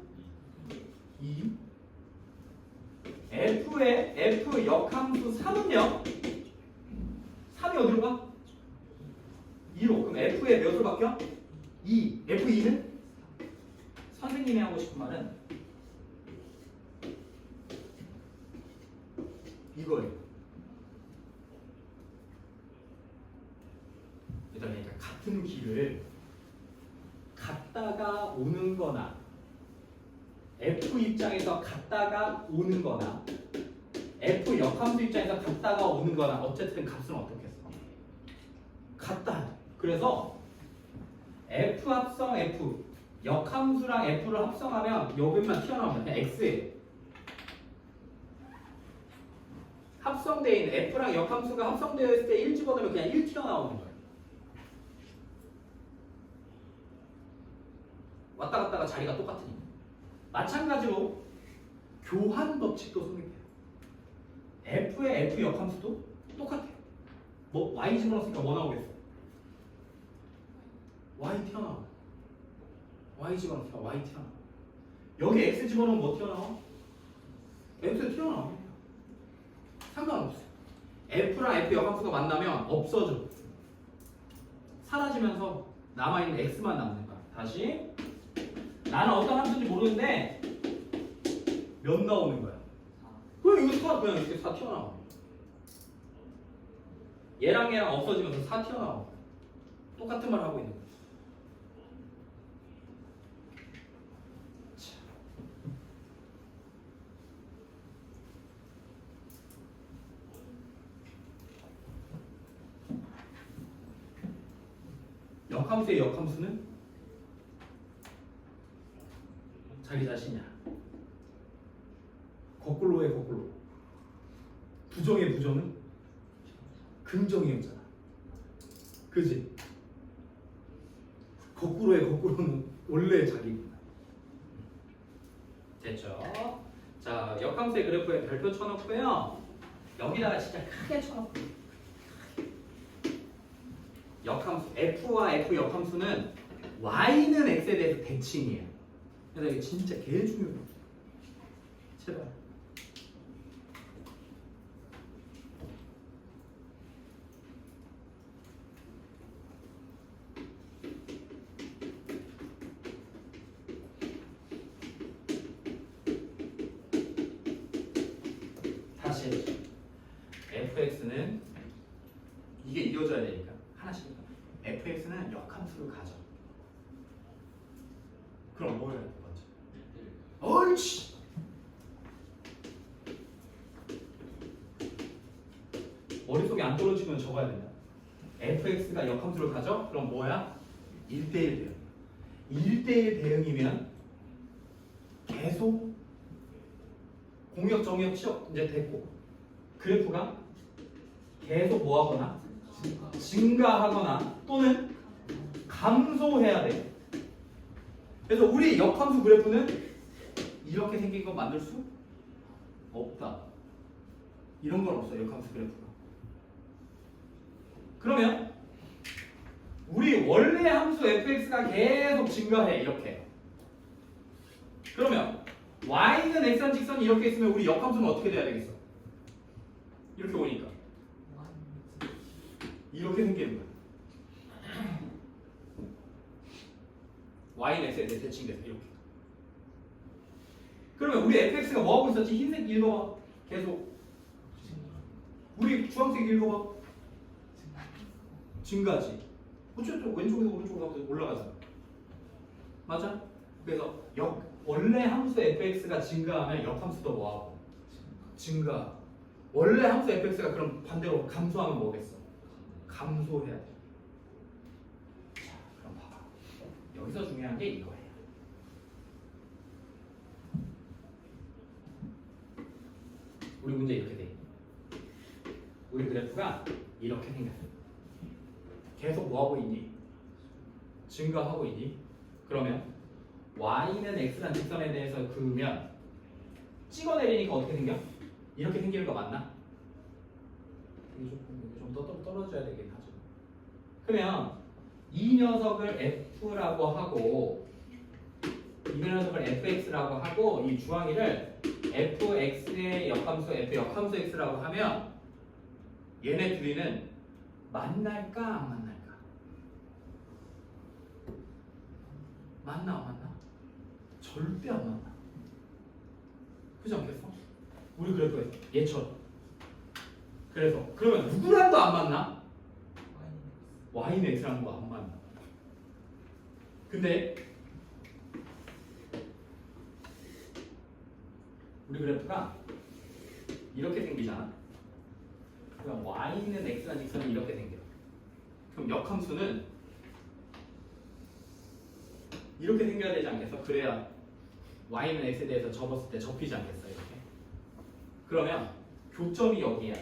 2. F의 F 역함수 3은요? 3이 어디로 가? 2로. 그럼 F의 몇으로 바뀌어? 2. F2는? 선생님이 하고 싶은 말은 이거예요. 그러니까 같은 길을 갔다가 오는 거나 F 입장에서 갔다가 오는 거나 F 역함수 입장에서 갔다가 오는 거나 어쨌든 값은 어떻겠어? 같다. 그래서 F 합성 F 역함수랑 F를 합성하면 여기만 튀어나오면 그냥 X예요. 합성되어 있는 F랑 역함수가 합성되어 있을 때 1 집어넣으면 그냥 1 튀어나오는 거예요. 왔다 갔다가 자리가 똑같으니까. 마찬가지로 교환 법칙도 성립해요. F의 F 역함수도 똑같아요. 뭐 Y 집어넣었으니까 뭐 나오겠어? Y 튀어나와. Y 집어넣으니까 Y 튀어나와. 여기 X 집어넣으면 뭐 튀어나와? X 튀어나와. 상관없어요. F랑 F 역함수가 만나면 없어져. 사라지면서 남아있는 X만 남는 거야. 다시 나는 어떤 함수인지 모르는데 몇 나오는 거야? 그럼 이거 4 그냥 이렇게 4 튀어나와. 얘랑 얘랑 없어지면서 4 튀어나와. 똑같은 말 하고 있는 거야. 역함수의 역함수는 자기 자신이야. 거꾸로의 거꾸로. 부정의 부정은 긍정의 여잖아. 그지? 거꾸로의 거꾸로는 원래 자기구나. 됐죠? 자, 역함수의 그래프에 별표 쳐놓고요. 여기다가 진짜 크게 쳐놓고. 역함수 F와 F 역함수는 Y는 X에 대해서 대칭이에요. 그래서 이게 진짜 개 중요해요. 제발. 다시 fx는 이게 이어져야 되니까 하나씩 fx는 역함수를 가져. 그럼 뭘 해야 돼? 먼저 옳지. 머릿속에 안 떨어지면 적어야 된다. fx가 역함수를 가져? 그럼 뭐야? 1대1 대응. 1대1 대응이면 계속 공역 정역 시역 이제 됐고 그래프가 계속 뭐하거나 증가하거나 또는 감소해야 돼. 그래서 우리 역함수 그래프는 이렇게 생긴 거 만들 수 없다. 이런 건 없어 역함수 그래프가. 그러면 우리 원래 함수 fx가 계속 증가해 이렇게. 그러면 y는 x한 직선이 이렇게 있으면 우리 역함수는 어떻게 돼야 되겠어? 이렇게 오니까 이렇게 생기는 거야. y는 x에 대해 대칭돼서 이렇게. 그러면 우리 fx가 뭐 하고 있었지? 흰색 읽어봐. 계속. 우리 주황색 읽어봐. 증가지. 어쨌든 왼쪽에서 오른쪽으로 올라가잖아. 맞아? 그래서 원래 함수 fx가 증가하면 역함수도 뭐하고? 증가. 원래 함수 fx가 그럼 반대로 감소하면 뭐겠어? 감소해야 돼. 자, 그럼 봐봐. 여기서 중요한 게 이거예요. 우리 문제 이렇게 돼. 우리 그래프가 이렇게 생겼어. 계속 뭐하고 있니? 증가하고 있니? 그러면 y는 x란 직선에 대해서 그으면 찍어내리니까 어떻게 생겨? 이렇게 생기는 거 맞나? 이게 좀 떨어져야 되긴 하죠. 그러면 이 녀석을 f라고 하고 이 녀석을 fx라고 하고 이 주황이를 fx의 역함수 f 역함수 x라고 하면 얘네 둘이는 만날까 안 만날까? 만나 안 만나? 절대 안 만나. 그렇지 않겠어? 우리 그래프에 얘처럼. 그래서 그러면 누구랑도 안 만나? y는 x랑 뭐 안 만나. 근데 우리 그래프가 이렇게 생기잖아. 그럼 y는 x라는 직선이 이렇게 생겨. 그럼 역함수는 이렇게 생겨야 되지 않겠어? 그래야 y는 x에 대해서 접었을 때 접히지 않겠어? 이렇게. 그러면 교점이 여기야.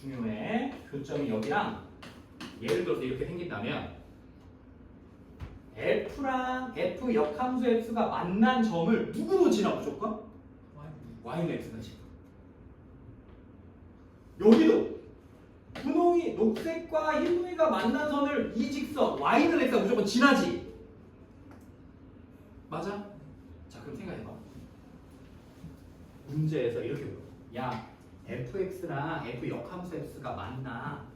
중요해. 교점이 여기랑 예를 들어서 이렇게 생긴다면 f랑 f 역함수 x가 만난 점을 누구로 지나 무조건? y는 x가 지나. 여기도 분홍이 녹색과 흰둥이가 만난 선을 이 직선 y는 x가 무조건 지나지. 맞아? 자, 그럼 생각해봐. 문제에서 이렇게 물어. 야, fx랑 f 역함수 x가 만나.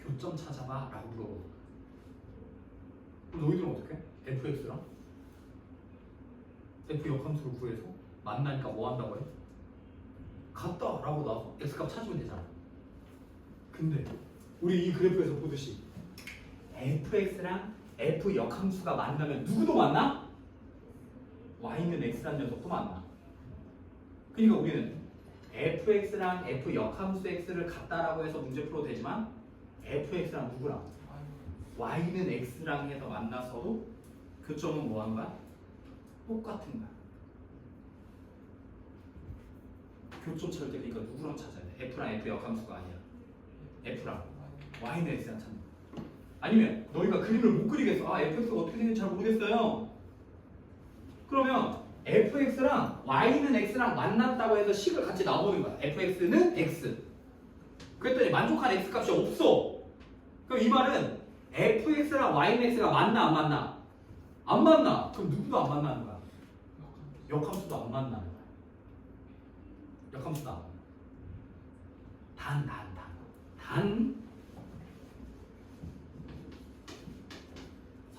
교점 찾아봐 라고 물어보는 거야. 그럼 너희들은 어떻게? fx랑 f 역함수를 구해서 만나니까 뭐 한다고 해? 같다 라고 나와서 x값 찾으면 되잖아. 근데 우리 이 그래프에서 보듯이 fx랑 f 역함수가 만나면 누구도 만나? y는 x라는 녀석도 만나. 그러니까 우리는 fx랑 f 역함수 x를 같다라고 해서 문제 풀어도 되지만 fx랑 누구랑? y는 x랑 해서 만나서도 교점은 뭐 하는 거야? 똑같은 거야. 교점 찾을 때 그러니까 누구랑 찾아야 돼? f랑 f 역함수가 아니야. f랑 y는 x랑 찾는 거야. 아니면 너희가 그림을 못 그리겠어. 아, fx가 어떻게 되는지 잘 모르겠어요. 그러면 fx랑 y는 x랑 만났다고 해서 식을 같이 나오는 거야. fx는 x. 그랬더니 만족한 x값이 없어. 그럼 이 말은 fx랑 y는 x가 만나 안 만나? 안 만나. 그럼 누구도 안 만나는 거야? 역함수도 안 만나는 거야. 역함수도 안 만나. 단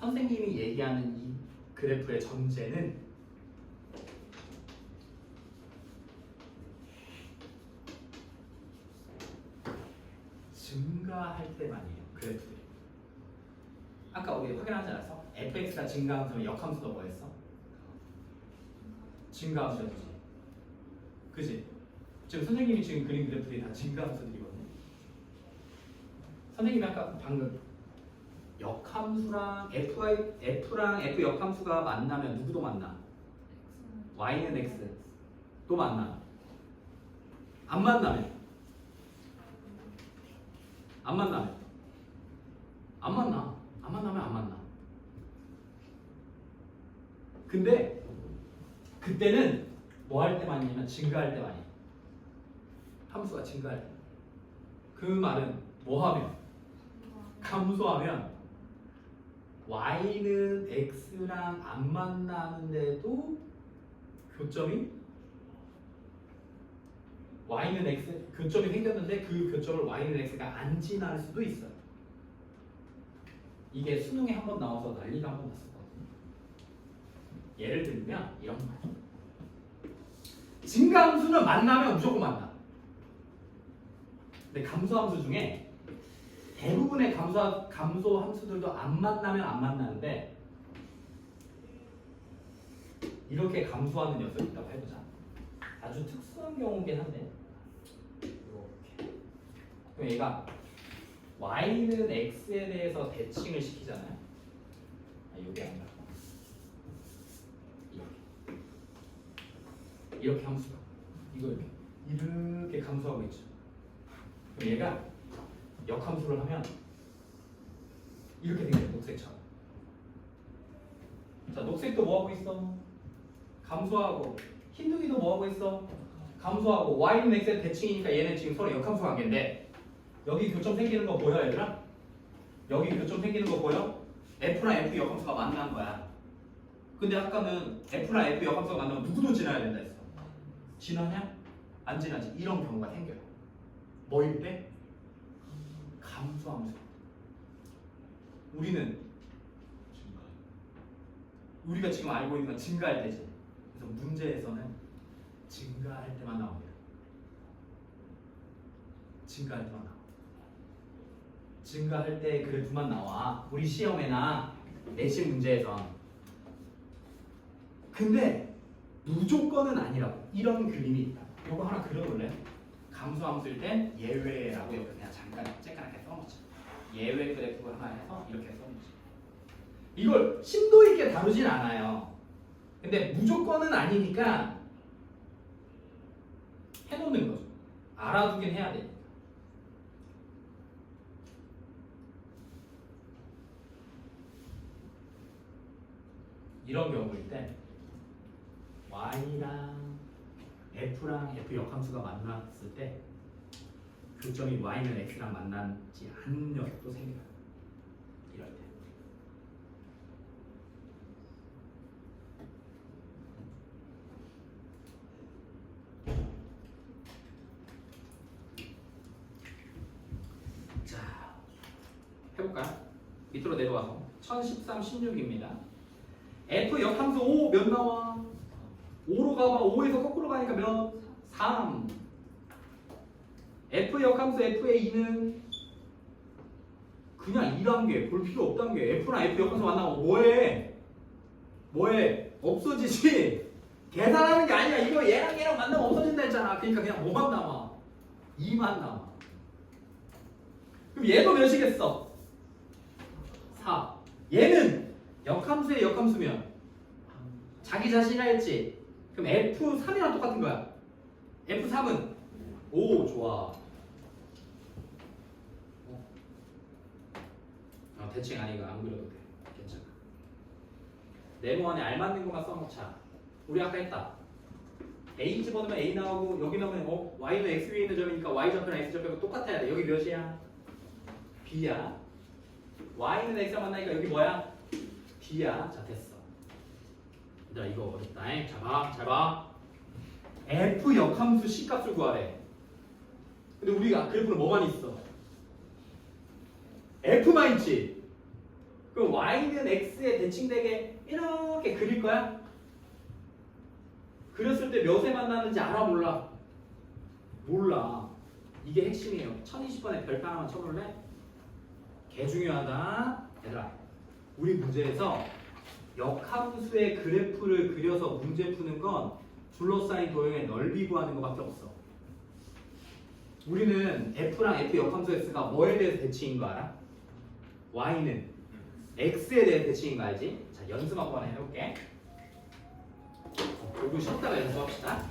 선생님이 얘기하는 이 그래프의 전제는 증가할 때만이에요. 그래프들이. 아까 우리 확인하지 않았어? fx가 증가하면 역함수도 뭐였어? 증가함수였지. 그지? 지금 선생님이 지금 그린 그래프들이 다 증가함수들이거든요. 선생님이 아까 방금 역함수랑 f랑 f 역함수가 만나면 누구도 만나? y는 x 또 만나. 안 만나면? 안 만나면? 안 만나. 안 만나면 안 만나. 근데 그때는 뭐 할 때만이냐면 증가할 때만이야. 함수가 증가할 때. 그 말은 뭐 하면? 감소하면 y는 x랑 안 만나는데도 교점이 y는 x 교점이 생겼는데 그 교점을 y는 x가 안 지날 수도 있어요. 이게 수능에 한 번 나와서 난리가 한 번 났었거든요. 예를 들면 이런 말. 증가함수는 만나면 무조건 만나. 근데 감소함수 중에 대부분의 감소함수들도 안 만나면 안 만나는데 이렇게 감소하는 녀석이 있다고 해보자. 아주 특수한 경우긴 한데 이렇게. 그럼 얘가 y는 x에 대해서 대칭을 시키잖아요. 여기 안 가. 이렇게 함수가 이거 이렇게 감소하고 있죠. 그럼 얘가 역함수를 하면 이렇게 생겨요. 녹색처럼. 자, 녹색도 뭐하고 있어? 감소하고. 흰둥이도 뭐하고 있어? 감소하고. y는 x의 대칭이니까 얘는 지금 서로 역함수 관계인데 여기 교점 생기는 거 보여 얘들아? 여기 교점 생기는 거 보여? f랑 f 역함수가 만난 거야. 근데 아까는 f랑 f 역함수가 만나면 누구도 지나야 된다 했어. 지나냐? 안 지나지. 이런 경우가 생겨요. 뭐일 때? 감소함수. 우리가 지금 알고 있는 건 증가할 때지. 그래서 문제에서는 증가할 때만 나옵니다. 증가할 때만 나와. 증가할 때 그래프만 나와. 우리 시험에나 내신 문제에선. 근데 무조건은 아니라고. 이런 그림이 있다. 이거 하나 그려볼래? 감소함수일 땐 예외라고 여기 그냥 잠깐 쬐까맣게 써놓자. 예외 그래프 하나 해서 이렇게 써놓자. 이걸 심도 있게 다루진 않아요. 근데 무조건은 아니니까 해놓는 거죠. 알아두긴 해야 되니까. 이런 경우일 때 y랑 f랑 f 역함수가 만났을 때 교점이 y는 x랑 만나지 않는 녀석도 생겨요. 이럴 때. 자, 해볼까요? 밑으로 내려와서 1013, 16입니다. f 역함수 5 몇 나와? 5로 가봐. 5에서 거꾸로 가니까 몇? 3. f 역함수 f의 2는 그냥 2단계 볼 필요 없단 게 f랑 f 역함수 만나면 뭐해? 없어지지. 계산하는 게 아니야. 이거 얘랑 얘랑 만나면 없어진다 했잖아. 그러니까 그냥 뭐만 남아? 2만 남아. 그럼 얘도 몇이겠어? 4. 얘는 역함수의 역함수면 자기 자신이라 했지. 그럼 F3이랑 똑같은 거야. F3은 오 좋아. 대칭 아니가 안 그려도 돼. 괜찮아. 네모 안에 알맞는 것만 써놓자. 우리 아까 했다. A 집어넣으면 A 나오고 여기 넣으면 Y는 X 위에 있는 점이니까 Y 좌표랑 X 좌표가 똑같아야 돼. 여기 몇이야? B야. Y는 X가 만나니까 여기 뭐야? D야. 자 됐어. 얘들아 이거 어렵다. 잘 봐. F 역함수 C값을 구하래. 근데 우리가 그래프는 뭐만 있어? F만 있지. 그럼 Y는 X에 대칭되게 이렇게 그릴 거야? 그렸을 때 몇에 만나는지 알아 몰라? 몰라. 이게 핵심이에요. 1020번에 별표 하나만 쳐볼래? 개 중요하다. 얘들아 우리 문제에서 역함수의 그래프를 그려서 문제 푸는 건 둘러싸인 도형의 넓이 구하는 것밖에 없어. 우리는 F랑 F 역함수 X가 뭐에 대해서 대칭인 거 알아? Y는 X에 대해 대칭인 거 알지? 자 연습 한번 해볼게. 그리고 쉬었다가 연습합시다.